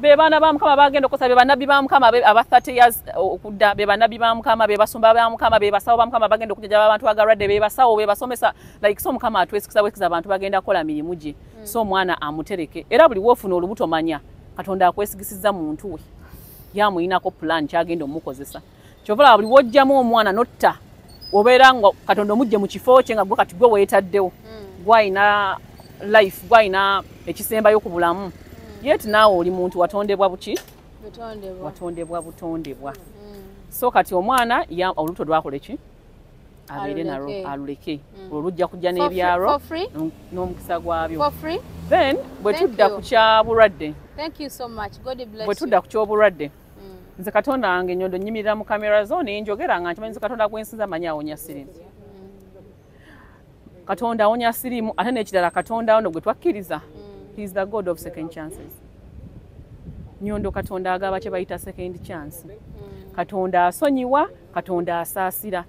be baana ba Mukama bagenda okukosa be bannabbi ba Mukama aba 30 years okudda be bannabbi ba Mukama be basumba ba Mukama be basawo ba Mukama bagenda okujja abantu agalwadde be basawo be basomesa like so Mukama atwesikisa bwekiza abantu bagenda kola mirimu gye so omwana amutereke era buli wofuna olubuto manya Katonda akwesigisiza muntu we yamuyinako plan kyagenda omukozesa kyovala buli wojjamu omwana notta obeera nga Katonda omujje mu kifo kye nga gwe kati gwe weetaddewo gwayina life gwayina ekisembayo ku bulamu yet naawe oli muntu watondebwa buki Butondebwa. watondebwa so kati omwana olubuto lwakola ki abeere nalwo aluleke olujja kujja n'ebyalo n'omukisa gwabyo then bwe tudda ku kyabulwadde bwe tudda ku kyobulwadde nze katonda wange ennyondo nyimirira mu kamera zo nenjogera nga nkimanyi nze katonda gwensinza amanyi awonya sirimu katonda awonya sirimu ate n'ekirala katonda ono gwe twakkiriza he is the god of second chances nnyondo katonda agaba kye bayita second chance katonda asonyiwa katonda asaasira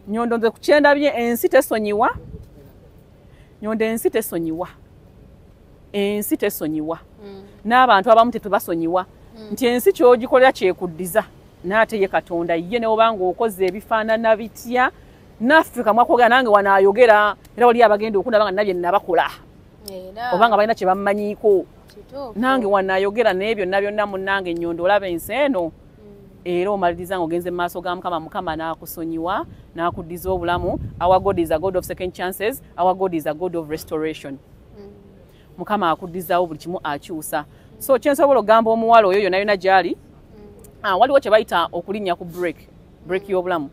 nnyondo nze ku kyendabye ensi tesonyiwa nnyondo ensi tesonyiwa n'abantu abamu tetubasonyiwa nti ensi kyogikolera kyekuddiza n'ate ye katonda ye ne obanga okoze ebifaanana bitya naffe kamwakwogera nange wanaayogera era wali abagenda okundaba nga nabye nabakola obanga balina kye bammanyiiko nange wanaayogera naye byonna byonna munnange ennyondo olaba ensi eno era omaliriza nga ogenze mu maaso ga mukama n'akusonyiwa n'akuddiza obulamu. Our God is a God of second chances. Our God is a God of restoration. Mukama akuddizaawo buli kimu akyusa. So kyensobola ogamba omuwala oyo yonna yonna gy'ali waliwo kye bayita okulinnya ku break y'obulamu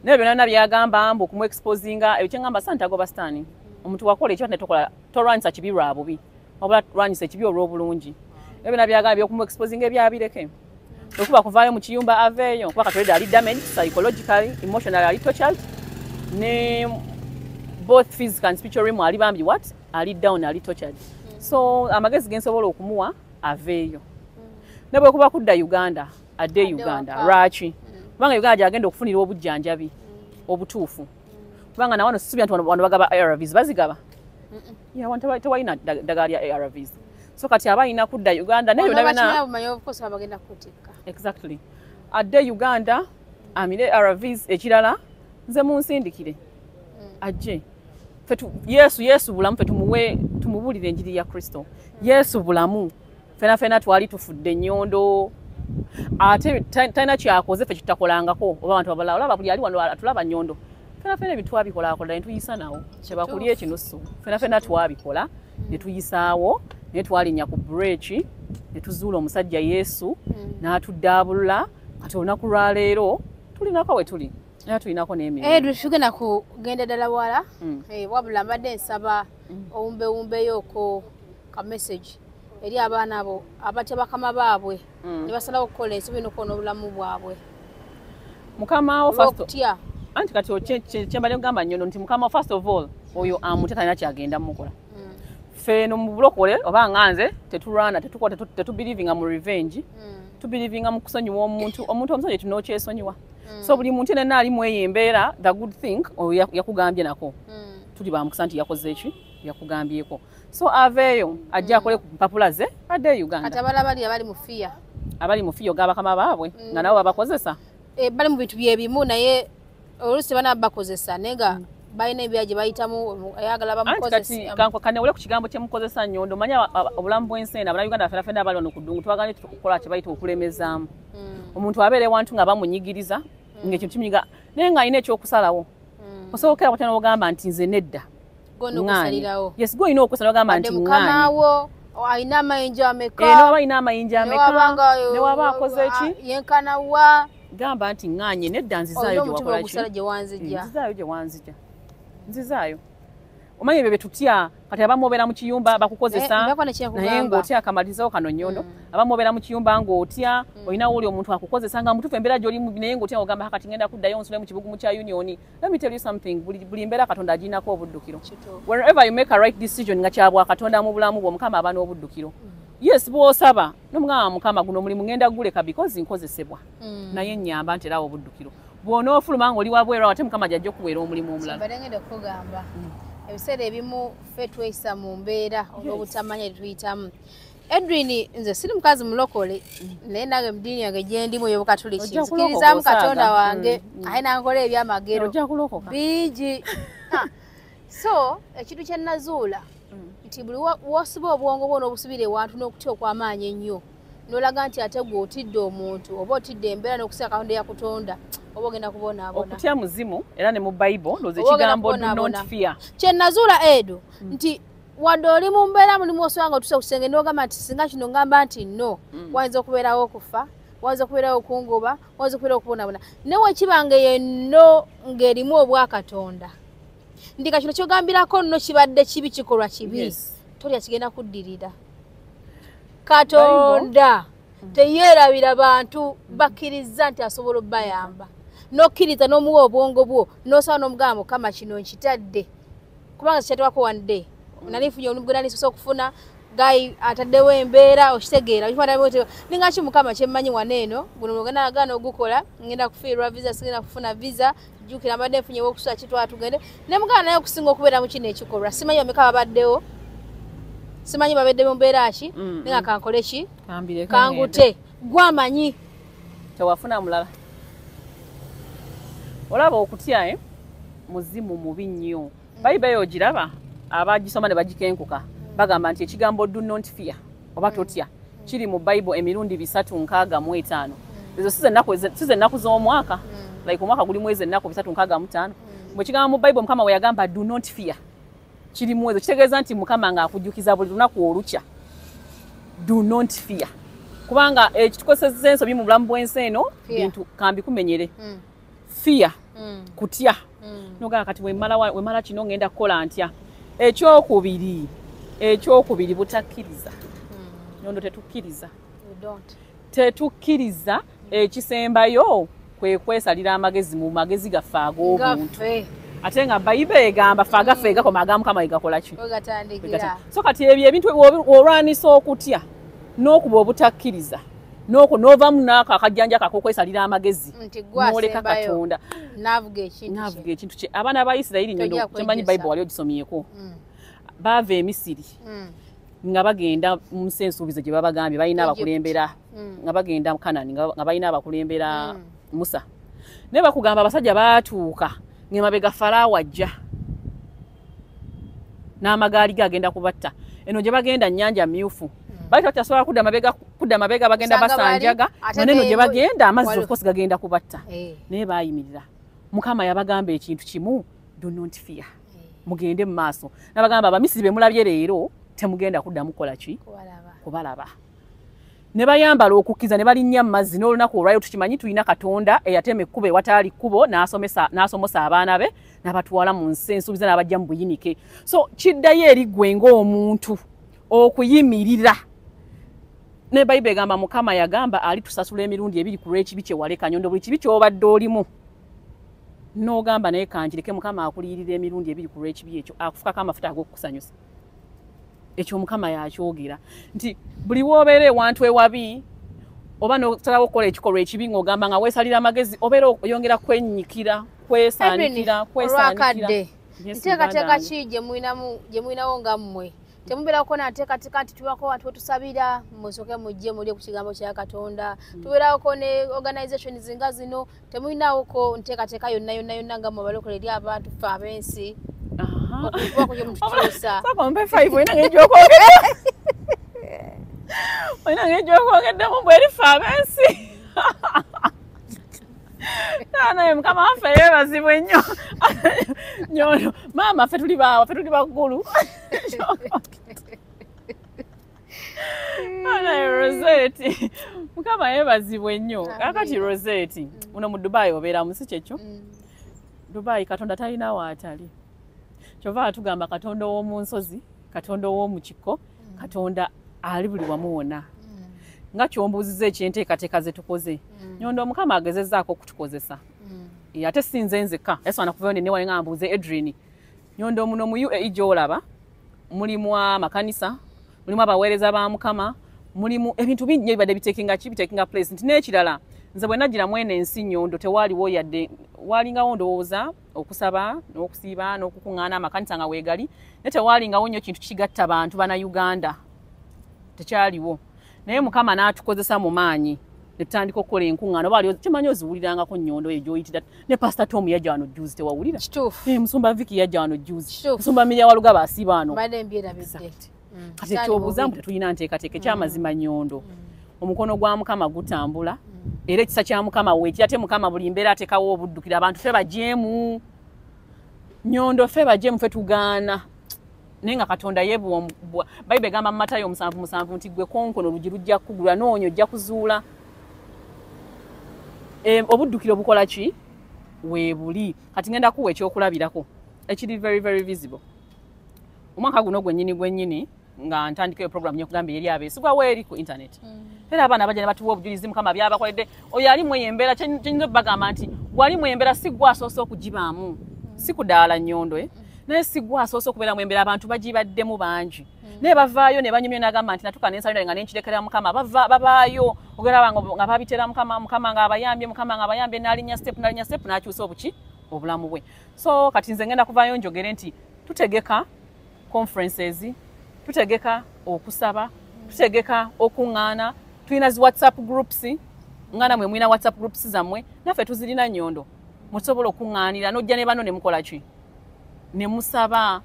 naye byonna byonna byagamba mbu okumu exposinga ebyo kyengamba santagoba sitaani omuntu wakola ekyo tokola tolwanyisa kibi lwa bubi wabula lwanyisa ekibi olw'obulungi ebyo byonna byagamba by'okumu exposinga ebyabireke okuba kuvaayo mu kiyumba aveeyo kuba katoleda ali damaged psychologically emotionally ali tortured ne both physical and spiritually ali bambi ali down ali tortured so amagezi gensobola okumuwa aveeyo ne bwe kuba kudda Uganda adde Uganda lwaki kubanga Uganda gyagenda okufunira obujjanjabi obutuufu kubanga na wano sisubya nti wano bagaba ARVs bazigaba wantu tewalina ddagala lya ARVs so kati abalina kudda Uganda naye exactly adde Uganda amire ARVs ekirala nze munsindikire ajje Yesu bulamu fe tumubulire enjiri ya Kristo Yesu bulamu fena twali tufudde nnyondo ate talina kyakoze fe kitakolangako oba abantu abalala olaba buli ali wano atulaba nnyondo fena bitwabikola ne tuyisa nawo kyebakulya ekinusu fena twabikola ne tuyisaawo ne twalinnya ku break ne tuzuula omusajja Yesu n'atuddaabulula kati olunaku lwaleero tulinako we tuli era tulinako n'emirimu tugenda kugenda ddala wala wabula mbadde nsaba owumbewumbeyooko ka message eri abaana abo abatya bakama baabwe ne basalawo okukola ensobi n'okuwona obulamu bwabwe mukama okutya anti kati kyembadde kugamba nnyono nti mukama first of all oyo amutya talina kyagenda mukola ffe no mu bulokole oba nganze tetulwana tetubelivinga mu revenge tubelivinga mu kusonyiwa omuntu omusajja tunokyesonyiwa so buli muntu yenna ali mu eyo embeera the good thing oyo yakugambye nako tuli bamukisa nti yakoze eki yakugambyeko so aveeyo ajja akole ku mpapula ze adde Uganda kati abala bali abali mu fiyo g'abakama baabwe nga nabo babakozesa bali mu bintu byebimu naye oluusi bana bakozesa nenga balina ebyaje bayitamu ayagala bamukozesa kanewole ku kigambo kyemukozesa nnyondo manya obulamu bw'enseena abala Uganda fena bali wano ku ddungu twaganye tukukola kye bayita okulemezaamu omuntu abeere wantu nga bamunyigiriza ng'ekintu kimunyiga naye nga alina ekyokusalawo osobola okera n'ogamba nti nze nedda yes gwolina okusala n'ogamba nti mukamawo alina amayinja ameka n'oba alina amayinja ameka ne waba akoze eki yenkanawa gamba nti ŋŋanye nedda nzizaayo gye wanzija nzizaayo omanyi ebyo betutya kati abamu obeera mu kiyumba bakukozesa naye ng'otya akamalizawo kano nnyondo abamu obeera mu kiyumba ng'otya olina wuli omuntu akukozesa nga mutuufu embeera gy'olimu naye ng'otya ogamba kati ngenda kuddayo nsule mu kibugumu kya union. Let me tell you something, buli mbeera katonda agirinako obuddukiro. Wherever you make a right decision nga kyabwa katonda mu bulamu bwo mukama aba n'obuddukiro. Yes bw'osaba n'omugamba mukama guno omulimu ngenda guleka because nkozesebwa naye nnyamba nti era obuddukiro bw'onoofuluma ng'oli wabweru ate mukama gy'ajja okuweera omulimu omulala. Mbadde okugamba ebiseera ebimu ffe tweyisa mu mbeera olw'obutamanya tuyitamu. Edwin nze siri mukazi mulokole naye nange mu ddiini yange gye ndimu ey'Obukatuliki nzikirizaamu katonda wange aye nankola ebyamagero bingi. So ekintu kye nazuula nti buli wosiba obwongo bwo n'obusubira ewantu n'okutya okw'amaanyi ennyo n'olaga nti ate gwe otidde omuntu oba otidde embeera n'okusika katonda eyakutonda oba ogenda kubonaabona. Okutya muzimu era ne mu Bible ndowooza ekigambo do not fear. Kye nazuula Edo nti wadde oli mu mbeera mulimu osanga otuse ku kisenge n'ogamba nti singa kino ngamba nti no wayinza okubeerawo okufa wayinza okubeerawo okunguba wayinza okubeerawo okubonabona naye wekibanga yenno ng'erimu obwakatonda ndika kino kyogambirako nno kibadde kibi kikolwa kibi tolya kigenda kuddirira katonda teyeerabira bantu bakkiriza nti asobola obbayamba n'okkiriza n'omuwa obwongo bwo n'osaba n'omugamba Mukama kino nkitadde kubanga sikyatuwako one day nanifunye olugenda nisosa okufuna gayi ataddewo embeera okitegeera ninga ki Mukama kyemmanyi waneeno guno mugenda agana ogukola ngenda kufiirwa visa sigenda kufuna visa jjukira mbadde nfunyewo okusula kitwala tugende ne mugana naye okusinga okubeera mu kino ekikolwa simanyi bameka babaddewo simanyi babadde mu mbeera ki ninga kankole ki kangute gwamanyi tewafuna mulala olaba okutya muzimu mubi nnyo Bayibuli ogiraba abagisoma ne bagikenkuka bagamba nti ekigambo do not fear oba totya kiri mu Bayibuli emirundi 365 ezo size ennaku z'omwaka like omwaka guli mwezi ennaku 365 bwe kigambo mu Bayibuli Mukama we yagamba do not fear kiri mu ezo kitegeeza nti Mukama ng'akujjukiza buli lunaku olukya do not fear kubanga ekitukozesa ensobi mu bulamu bw'ensi eno bintu kambi kumenyere fear kutya noga kati wemala kino ngenda kukola ntya ekyokubiri butakkiriza nyondo tetukkiriza ekisembayo kwe kwesalira amagezi mu magezi gaffe ag'obuntu ate nga Bayibuli egamba fagaffe koma aga Mukama egakola ki so kati ebyo ebintu olwanisa okutya n'okuba obutakkiriza novamu nako akajjanja kakokwesalira amagezi noleka Katonda navuga ekintu kye abaana ba Isirayiri nyondo kyemmanyi Bayibuli wali ogisomyeko baava e Misiri nga bagenda mu nsi ensuubizo gye babagambye balina abakulembera nga bagenda mu Kanani nga balina abakulembera Musa naye bakugamba abasajja baatuuka ng'emabega Falaawo ajja n'amagaali ge agenda kubatta eno gye bagenda nnyanja myufu bali tatasobola kudda mabega bagenda basanjaga noneno gye bagenda amazzi of course gagenda kubatta naye bayimirira Mukama yabagamba ekintu kimu do not fear mugende mu maaso nabagamba abamisiri be mulabye leero temugenda kuddamu kukola ki kubalaba ne bayambala okukkiza ne balinnya mu mazzi n'olunaku olwayo tukimanyi tulina Katonda eyatema ekkubo ewataali kkubo n'asomosa abaana be n'abatwala mu nsi ensuubiza n'abajja mu buyinike so kiddayo eri ggwe ng'omuntu okuyimirira ne Bayibuli egamba Mukama yagamba ali tusasula emirundi 2 ku lw'ekibi kye waleka nyondo buli kibi ky'obadde olimu n'ogamba naye kanjireke Mukama akuliyirira emirundi 2 ku lw'ekibi ekyo akufukako amafuta ag'okukusanyusa ekyo Mukama yakyogera nti buli woobeera ewantu ewabi oba n'osalawo okukola ekikolwa ekibi ng'ogamba nga weesalira amagezi obeera oyongera kwennyikira kwesaanikira nteekateeka ki gye mulinawo nga mmwe temubeerako nateekateeka nti tubako wantu wetusabira musooke mujje mulye ku kigambo kya Katonda tubeerako ne organizations nga zino temulinawoko nteekateeka yonna nga mu balokole eri abantu ffe ab'ensi okuba gye mutukyusa olina ng'egyokwogedde mu bweri ffe ab'ensi naye Mukama waffe yeebazibwe nnyo nyono maama ffe tuli baggulu naye Rosette Mukama yeebazibwe nnyo kakati Rosette uno mu Dubai obeera musi kyekyo Dubai Katonda talina waatali kyova atugamba Katonda ow'omu nsozi Katonda ow'omu kiko Katonda ali buli wamu wonna nga kyombuuziza ekyenteekateeka ze tukoze nyondo Mukama agezezzaako okutukozesa ate sinze nzekka yasobola kuvayo ne wali nga mbuuze Edrin nyondo muno mu UAE gy'olaba mulimu amakanisa mulimu abaweereza ba Mukama mulimu ebintu bingi nnyo bibadde bitekinga place nti n'ekirala nze bwe nagira mwene ensi nyondo tewaaliwo yadde waalingawo ndowooza okusaba n'okusiiba n'okukuŋŋaana amakanisa nga weegali naye tewaalingawo nnyo kintu kigatta bantu bana Uganda tekyaliwo naye Mukama n'atukozesa mu maanyi ne tutandika okukola enkuŋŋaana oba kimanyi oziwulirangako nyondo eyo gy'oyitira ne Pastor Tom yajja wano juzi tewawulira Musumba Vicky yajja wano juzi Musumba Mirya Walugaba asiiba wano kati ekyobuuza mbu tulina nteekateeka ekyamazima nyondo omukono gwa Mukama gutambula era ekisa kya Mukama weekira ate Mukama buli mbeera ateekawo obuddukira abantu ffe bajeemu nyondo ffe bajeemu ffe tugaana nenga katonda yebuwa Bible gamba Matayo 7:7 nti gwe konkono lugi lujja kugula noonyo ojja kuzuula obuddukiro bukola ki weebuli kati ngenda kuwa ekyokulabirako ekiri very very visible omwaka guno gwennyini nga ntandikayo program nyokugamba eri abeesigwa weeri ku internet era abaana bajja ne batuwa obujulizi Mukama byabakoledde oyo ali mweyembera kyenyinza bagamba nti wali mweyembera si gwe asoose okugibaamu si kudaala nnyondo naye si gwe asoose okubeera mwembera abantu bagibaddemu bangi naye bavaayo ne banyumya n'agamba nti natuka n'ensalira nga nenkirekera Mukama babaayo ogera nga babitera Mukama nga abayambye n'alinya step n'akyusa obuki obulamu bwe so kati nze ngenda kuvaayo njogere nti tutegeka conferences tutegeka okusaba tutegeka okuŋŋaana tulina zi WhatsApp groups ngana mwe mwina WhatsApp groups zammwe naffe tuzirina nnyondo musobola okuŋŋaanira n'ojja ne bano ne mukola ki ne musaba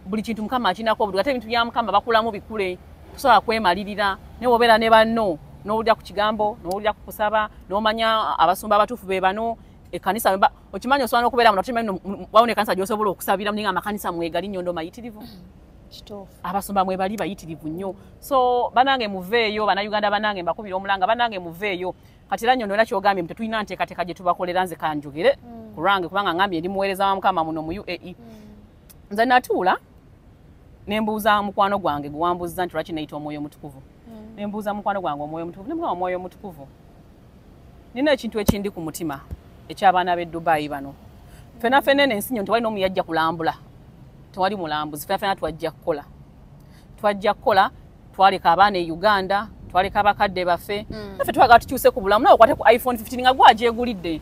buli kintu Mukama akinako obudde ate ebintu bya Mukama bakulamu bikule tusobola kwemalirira ne wobeera ne banno n'owulira ku kigambo n'owulira ku kusaba n'omanya abasumba abatuufu be bano ekanisa okimanyi osobola n'okubeera muno tumanyi wawona ekanisa gy'osobola okusabira naye nga amakanisa mwegali nnyondo mayitirivu abasumba mwe bali bayitirivu nnyo so banange muveeyo bannayuganda banange mbakubira omulanga banange muveeyo kati era nnyondo era kyogambye tetulina nteekateeka gye tubakolera nze kanjogere ku lwange kubanga ngambye ndi muweereza wa Mukama muno mu UAE nze natuula ne mbuuza mukwano gwange gwe wambuuza nti lwaki nayita omwoyo omutukuvu ne mbuuza mukwano gwange omwoyo omutukuvu ne mugamba omwoyo omutukuvu nina ekintu ekindi ku mutima eky'abaana b'e Dubai bano fena ensi nyo tewali n'omuyajja kulambula tewali mulambuzi fena twajja kukola twaleka abaana e Uganda twaleka abakadde baffe naffe twagala tukyuse ku bulamu nawe okwate ku iPhone 15 nga gwagyegulidde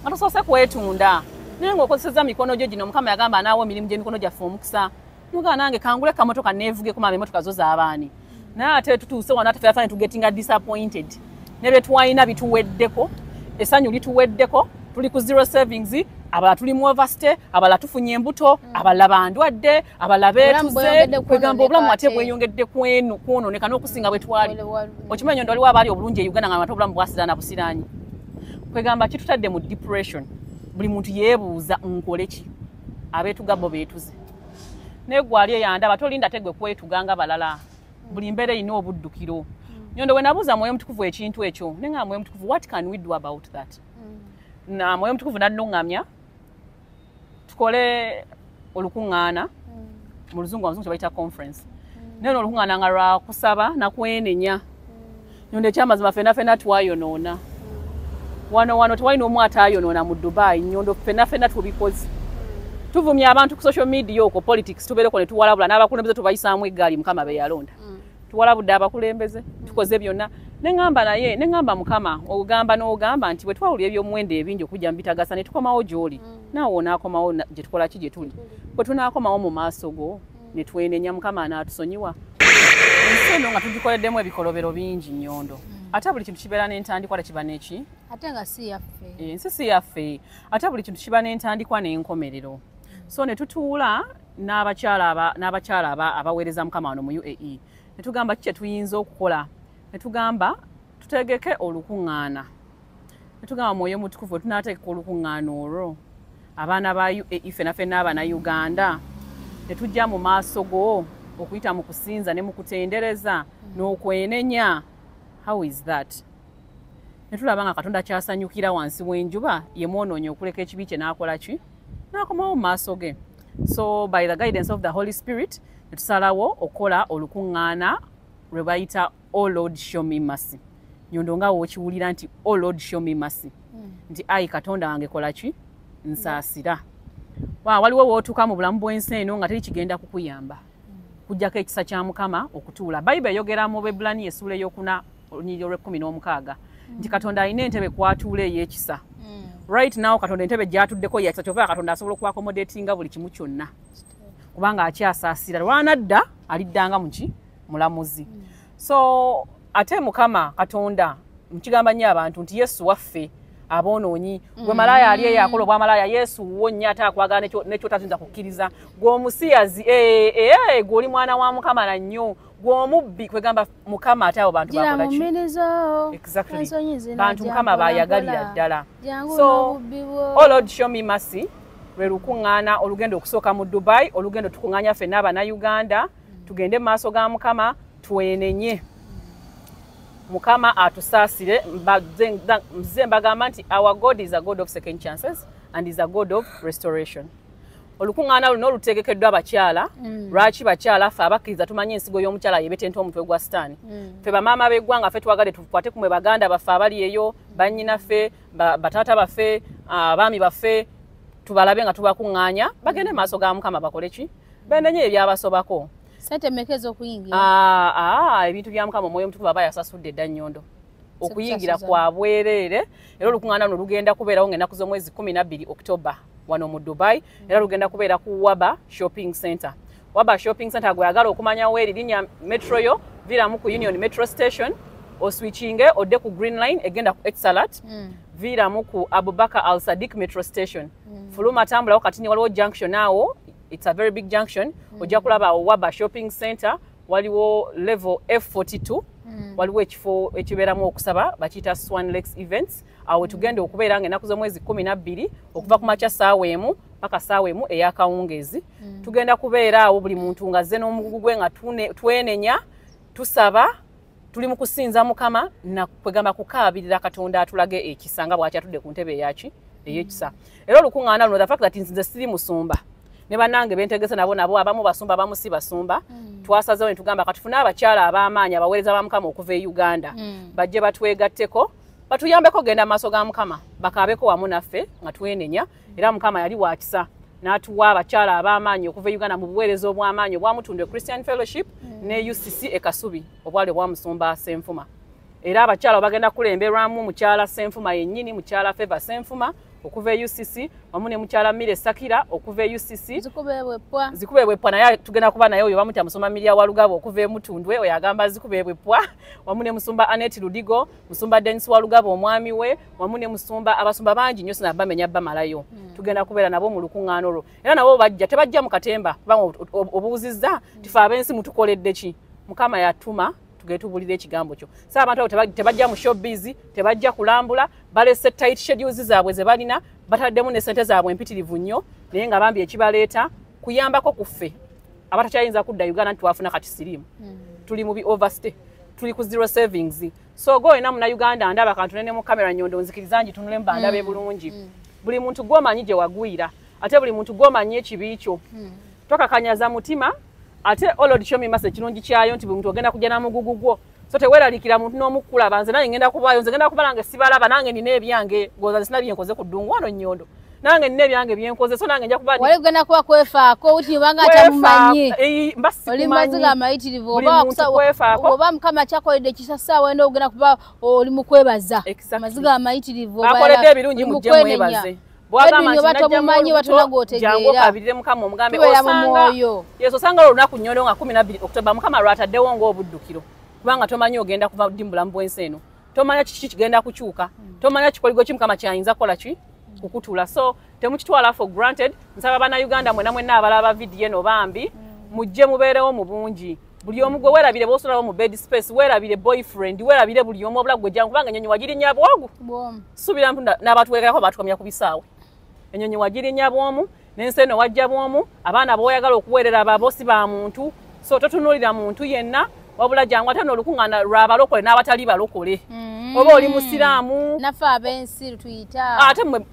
nga tosoose kwetunda naye ng'okozesezza mikono gyo gino Mukama yagamba anaawo emirimu gy'emikono gyaffe omukisa nuga nange kangule kamotoka nevuge ku mama emotoka zo z'abaani naye ate tutuuse wano ate ffe tugetinga disappointed ne bye twalina bituweddeko essanyu lituweddeko tuli ku zero savings abala tuli mu overstay abala tufunye embuto abala bandwadde abala beetuze kwegamba obulamu ate bweyongedde kwononeka n'okusinga bwe twali okimanyi ndo waliwo abaali obulungi e Uganda nga ate obulamu bwasiraana busiranyi kwegamba kitutadde mu depression buli muntu yeebuuza nkole ki abeetugabo beetuze naye gwali eyandaba tolinda tegwe kwetuganga balala buli mbeera erina obuddukiro nyondo we nabuuza mwoyo mutukuvu ekintu ekyo nenga mwoyo mutukuvu what can we do about that na mwoyo mutukuvu nannuŋŋamya tukole olukuŋŋaana mu luzungu abazungu kye bayita conference naye olukuŋŋaana nga lwa kusaba nakwenenya nyondo ekyamazima fena twayonoona wano tewali n'omu ataayonoona mu Dubai nyondo fena tubikoze tuvumye abantu ku social media okwo politics tubeereko ne tuwalabula n'abakulembeze tubayisaamu eggaali Mukama be yalonda tuwalabudde abakulembeze tukoze byonna neŋŋamba Mukama ogamba n'ogamba nti bwe twawulira eby'omuwendo ebingi okujja mu bitagasa ne tukomawo gy'oli naawe onaakomawo gye tukola ki gye tuli bwe tunaakomawo mu maaso go ne twenenya Mukama anaatusonyiwa ensi eno nga tugikoleddemu ebikolobero bingi nnyondo ate buli kintu kibeera n'entandikwa tekiba n'eki ate nga si yaffe ensi si yaffe ate buli kintu kiba n'entandikwa n'enkomerero so ne tutuula n'abakyala abaweereza Mukama wano mu UAE ne tugamba kiki tuyinza okukola ne tugamba tutegeke olukuŋŋaana ne tugamba mwoyo mutukuvu tunaategeka olukuŋŋaana olwo abaana ba UAE fena abaana Uganda ne tujja mu maaso go okuyita mu kusinza ne mu kutendereza n'okwenenya how is that ne tulaba nga Katonda kyasanyukira wansi w'enjuba ye mwonoonyi okuleka ekibi kye n'akola ki n'akomawo mu maaso ge so by the guidance of the Holy Spirit ne tusalawo okukola olukuŋŋaana lwe bayita oh Lord show me mercy nyondo nga wokiwulira nti oh Lord show me mercy nti ayi Katonda wange kola ki nsaasira waliwo wootuuka mu bulamu bw'ensi eno nga teri kigenda kukuyamba kujjako ekisa kya Mukama okutuula Bayibuli eyogera mu Bebulani essuula ey'okuna olunyiriri olw'16 nti Katonda alina entebe kwatuula ey'ekisa right now Katonda entebe gyatuddeko yakisa kyova Katonda asobola okuaccommodatinga buli kimu kyonna kubanga akyasaasira lwanadda aliddanga muki mulamuzi so ate Mukama Katonda mukigamba nnyo abantu nti Yesu waffe aboonoonyi gwe malaaya ali eyakola obwamalaaya Yesu wo nnyo ate akwagala nekyo tayinza kukkiriza gwe omusiyazi gwe oli mwana wa Mukama na nnyo gwe omubbi kwegamba Mukama ate abo bantu bakola ki exactly bantu Mukama bayagalira ddala so oh Lord show me mercy lwe lukuŋŋaana olugendo okusooka mu Dubai, olugendo tukuŋŋaanya ffenna Abannayuganda, tugende mu maaso ga Mukama twenenye. Mukama atusaasire, nze mbagamba nti our God is a God of second chances and is a God of restoration. Olukuŋŋaana luno lutegekeddwa abakyala, lwaki bakyala ffe abakkiriza tumanyi ensigo y'omukyala yebetenta omutwe gwa sitaani. Ffe bamaama b'eggwanga ffe twagale tukwate kumwe baganda baffe abali eyo, bannyinaffe, bataata baffe, abaami baffe, tubalabe nga tubakuŋŋaanya bagende maaso ga Mukama bakole ki? Benenye ebyabasobako. Sente mmeka ez'okuyingira? Ebintu bya Mukama Omwoyo Omutukuvu aba yasasudde dda Nnyondo. Okuyingira kwa bwereere, era olukuŋŋaana luno lugenda kubeerawo ng'ennaku z'omwezi 12 Oktoba wano mu Dubai, era lugenda kubeera ku Waba Shopping Center. Waba Shopping Center gweyagala okumanyawo erinnya metro yo, viiramu ku Union Metro Station, oswitchinge odde ku Green Line egenda ku Etisalat, viiramu ku Abubakar Al Sadiq Metro Station. Fuluma tambulawo kati waliwo junction awo, it's a very big junction, ojja kulaba Waba Shopping Center, waliwo level F42, waliwo ekifo ekibeeramu okusaba bakiyita Swan Lakes Events. Awo tugenda okubeera ng'ennaku z'omwezi 12 okuva ku makya ssaawa emu paka ssaawa emu ey'akawungeezi. Tugenda kubeera awo buli muntu ng'azze n'omugugu gwe nga twenenya, tusaba, tuli mu kusinza Mukama na kwegamba kukaabirira Katonda atulage ekisa nga bw'akyatudde ku ntebe ey'ekisa. Era olukuŋŋaana luno the fact that nze siri musumba ne bannange bentegese nabo abamu basumba abamu si basumba, twasazeewo ne tugamba katufune abakyala ab'amaanyi abaweereza ba Mukama okuva e Uganda bajje batwegatteko batuyambeko genda maaso ga Mukama bakaabeko wamu naffe nga twenenya, era Mukama yali wa kisa n'atuwa abakyala ab'amaanyi okuva e Uganda mu buweereza obw'amaanyi obwamutundwe Christian Fellowship ne UCC e Kasubi obwali obwamusumba Ssenfuma. Era abakyala bagenda kulemberwamu mukyala Ssenfuma yennyini, mukyala Favour Ssenfuma okuva e UCC wamu ne mukyala Mire Sakira okuva e UCC. Zikubeebwepwa naye tugenda kuba naye oyo bamutya musumba Miria Walugabo okuva e Mutundwe, oyo agamba zikubeebwepwa, wamu ne musumba Annette Ludigo, musumba Dennis Walugabo omwami we, wamu ne musumba abasumba bangi nnyo sina bamenya bamalayo. Tugenda kubeera nabo mu lukuŋŋaana olwo. Era nabo tebajja mu katemba kubanga obuuzizza tife ab'ensi mutukoledde ki? Mukama yatuma tugeetubulira ekigambo kyo. So abantu abo tebajja mu showbiz, tebajja kulambula, balese tight schedules zaabwe ze balina, bataddemu ne ssente zaabwe empitirivu nnyo, naye nga bambi ekibaleeta kuyambako ku ffe abatakyayinza kudda Uganda nti twafuna kati siriimu. Tuli mu bi overstay, tuli ku zero savings. So go ina muna Uganda ndaba kantu nene mu kamera Nnyondo nzikiriza nji tunule mbandabe bulungi. Buli muntu gwomanyi gye wagwira, ate buli muntu gwomanyi ekibi kyo. Twakakanyaza mutima, ate Lord show me message kirungi kyayo nti buli muntu ogenda kujja na mugugu gwo. So teweralikira muntu n'omukula banze nange ngenda kubayo, nze ngenda kubalanga sibalaba nange nina ebyange goza sina byenkoze ku ddungu wano Nnyondo. Nange nina ebyange byenkoze, so nange nja kubali. Wale genda kuba kwefaako uti banga atamumanyi. Oli maziga amayitirivu oba Mukama kyakoledde kisasa wenda ogenda kuba oli mu kwebaza. Maziga amayitirivu oba akoledde ebirungi mujje mwebaze. Bwagamba nti batamumanyi batunagotegeera. Jangu kabirire Mukama omugambe osanga. Yesu sanga olunaku Nnyondo nga 12 Oktoba Mukama lwataddewo ng'obuddukiro. Kubanga tomanyi ogenda kuva dimbula mu bwensi eno. Tomanya kiki kigenda kukyuka. Tomanya kikoligo ki Mukama kyayinza kola ki kukutula. So temukitwala for granted. Nsaba bana Uganda mwenna abalaba video eno bambi mujje mubeerewo mu bungi. Buli omu gwe werabire bosulawo mu bed space, werabire boyfriend, werabire buli omu obula gwe jangu kubanga ennyonyi wagirinya bwogu. Subira mpu n'abatuweerako batukomya ku bisaawe. Ennyonyi wagirinya bwomu, n'ensi eno wajja bwomu, abaana b'oyagala okuweerera ababosi ba muntu. So totunuulira muntu yenna, wabula jangu ate n'olukuŋŋaana lw'abalokole n'abatali balokole. Oba oli musiraamu. Naffe ab'ensi tuyita.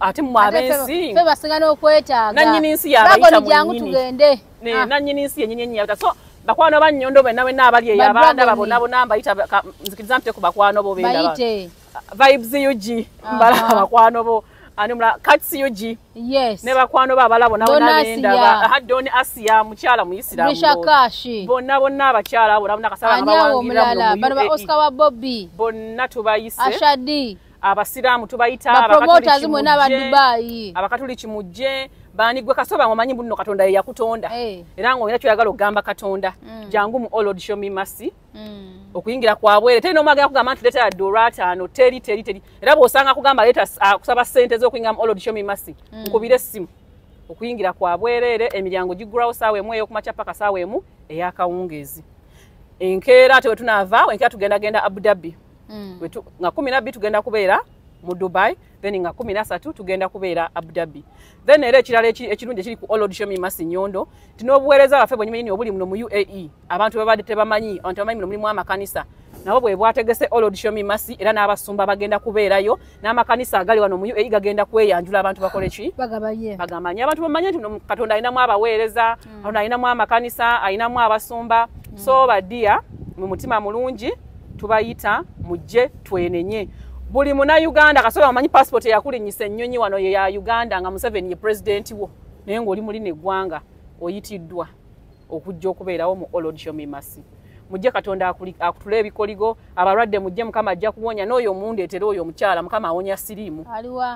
Ate mmwe ab'ensi. Ffe basinga n'okwetaaga. Nannyini nsi y'abayita mu nnyini. Tugende. Nannyini nsi yennyini yennyini y'abayita. So bakwano ba Nnyondo benna abali eyo abanda bonna mbayita nzikiriza mpite ku bakwano bo benda. Bayite. Vibes UG. Mbala bakwano bo. Animula Katsi UG. Yes. Ne bakwano ba balabo nabo nabenda. Doni Asia mukyala mu Islam. Bishakashi. Bonna abakyala abo nabona kasala ngabangira mu. Bano ba Oscar wa Bobby. Bonna tubayise. Ashadi. Abasiraamu tubayita abakatoliki mu n'aba Dubai. Abakatoliki mujje bani gwe kasoba mumanyi bunno Katonda ye yakutonda. Era ngo ina kyoyagala okugamba Katonda. Jangu mu Lord show me mercy. Okuyingira kwa bwere teno magana kugamba nti leta ya dorata no teri. Era bosanga kugamba leta kusaba sente z'okuyingira mu Lord show me mercy. Nkubire simu. Okuyingira kwa bwerere emiryango gigurawo sawe mwe okumacha paka sawe mu eyakawungezi. Enkeera ate wetunava enkera tugenda Abu Dhabi. Nga 12 tugenda kubeera mu Dubai, then nga 13 tugenda kubeera Abu Dhabi. Then era ekirala ekirungi ekiri ku Lord Show Me Mercy Nyondo tinobuweereza baffe bwenyimanyi obuli muno mu UAE abantu babadde tebamanyi abantu bamanyi muno mulimu amakanisa nabo bwe bwategese Lord Show Me Mercy era n'abasumba bagenda kubeerayo n'amakanisa agali wano mu UAE gagenda kweyanjula abantu bakole ki bagamanye abantu bamanyi nti Katonda alinamu abaweereza Katonda alinamu amakanisa alinamu abasumba so badia mu mutima mulungi tubayita mujje twenenye buli muna Uganda kasobola amanyi passport yakulinyisa ennyonyi wano ya Uganda nga Museveni ye president wo naye ng'oli muli neggwanga oyitiddwa okujja okubeerawo mu Lord Show Me Mercy mujje Katonda akutula ebikoligo abalwadde mujje Mukama ajja kuwonya n'oyo omundeetera oyo omukyala Mukama awonya siriimu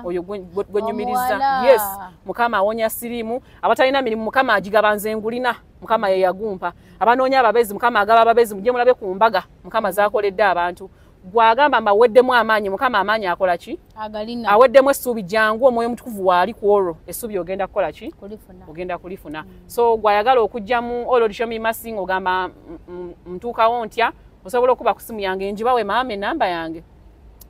oyo gwenyumiriza yes Mukama awonya siriimu abatalina mirimu Mukama agigabanze ngulina Mukama ye yagumpa abanoonya ababezi Mukama agaba ababezi mujje mulabe ku mbaga Mukama zaakoledde abantu gwagamba mbaweddemu amaanyi Mukama amaanyi akola ki agalina aweddemu essuubi jangu omwoyo mutukuvu waali ku olwo essuubi ogenda kukola ki ogenda kulifuna so gwayagala okujja mu Lord Show Me Mercy ng'ogamba ntuukawo ntya osobola okuba ku simu yange njibawe maama enamba yange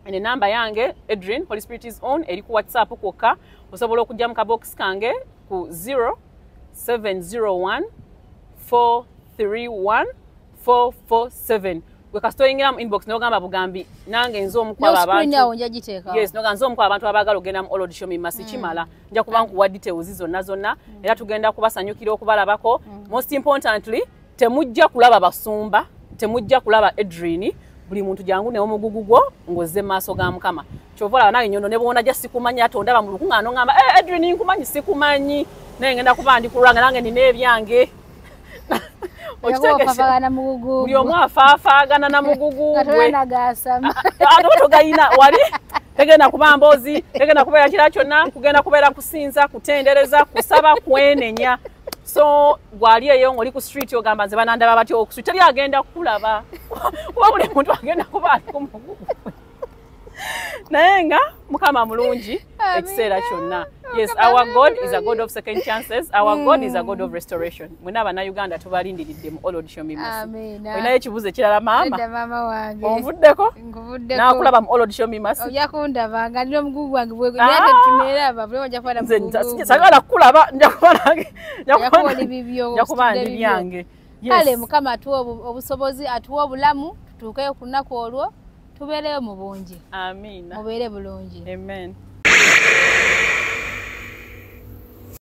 ene namba yange Adrian Holy Spirit is on eri ku WhatsApp kwokka osobola okujja mu kabox kange ku 0701 431 447 wekastoyingira mu inbox n'ogamba bugambi nange nzo omukwaba abantu yes n'ogamba nzo omukwaba abantu abagala ogenda mu Lord Show Me Mercy kimala nja kuba nkuwa details zonna era tugenda kubasanyukira okubalabako most importantly temujja kulaba basumba temujja kulaba Adrian buli muntu jangu ne omugugu gwo ngoze maaso ga Mukama kyovola nayo Nyondo ne bona ja sikumanya atondaba mu lukungano ngamba Adrian nkumanyi sikumanyi naye ngenda kuba ndi kulanga nange nine ebyange Okitegeeza mugugu buli omu afaafagana na mugugu gwe nagasama togayina wali tegenda kuba mbozi tegenda kubeera kira kyonna kugenda kubeera kusinza kutendereza kusaba kwenenya so gwali eyo ng'oli ku street ogamba nze banandaba batyo ku street teri agenda kulaba kuba buli muntu agenda kuba ali ku mugugu naye nga Mukama mulungi ekiseera kyonna yes our God is a God of second chances our God is a God of restoration mwena abana Uganda tubalindiridde mu Lord Show Me Mercy olinayo ekibuzo ekirala maama wange onvuddeko nakulaba mu Lord Show Me Mercy ojja kundaba nga ndina omugugu wange bwegenda tuneeraba buli ojja kuba nze sagala kukulaba nja kuba ndi byange kale Mukama atuwa obusobozi atuwa obulamu tutuukeyo ku lunaku olwo tubeereyo mu bungi amina mubeere bulungi amen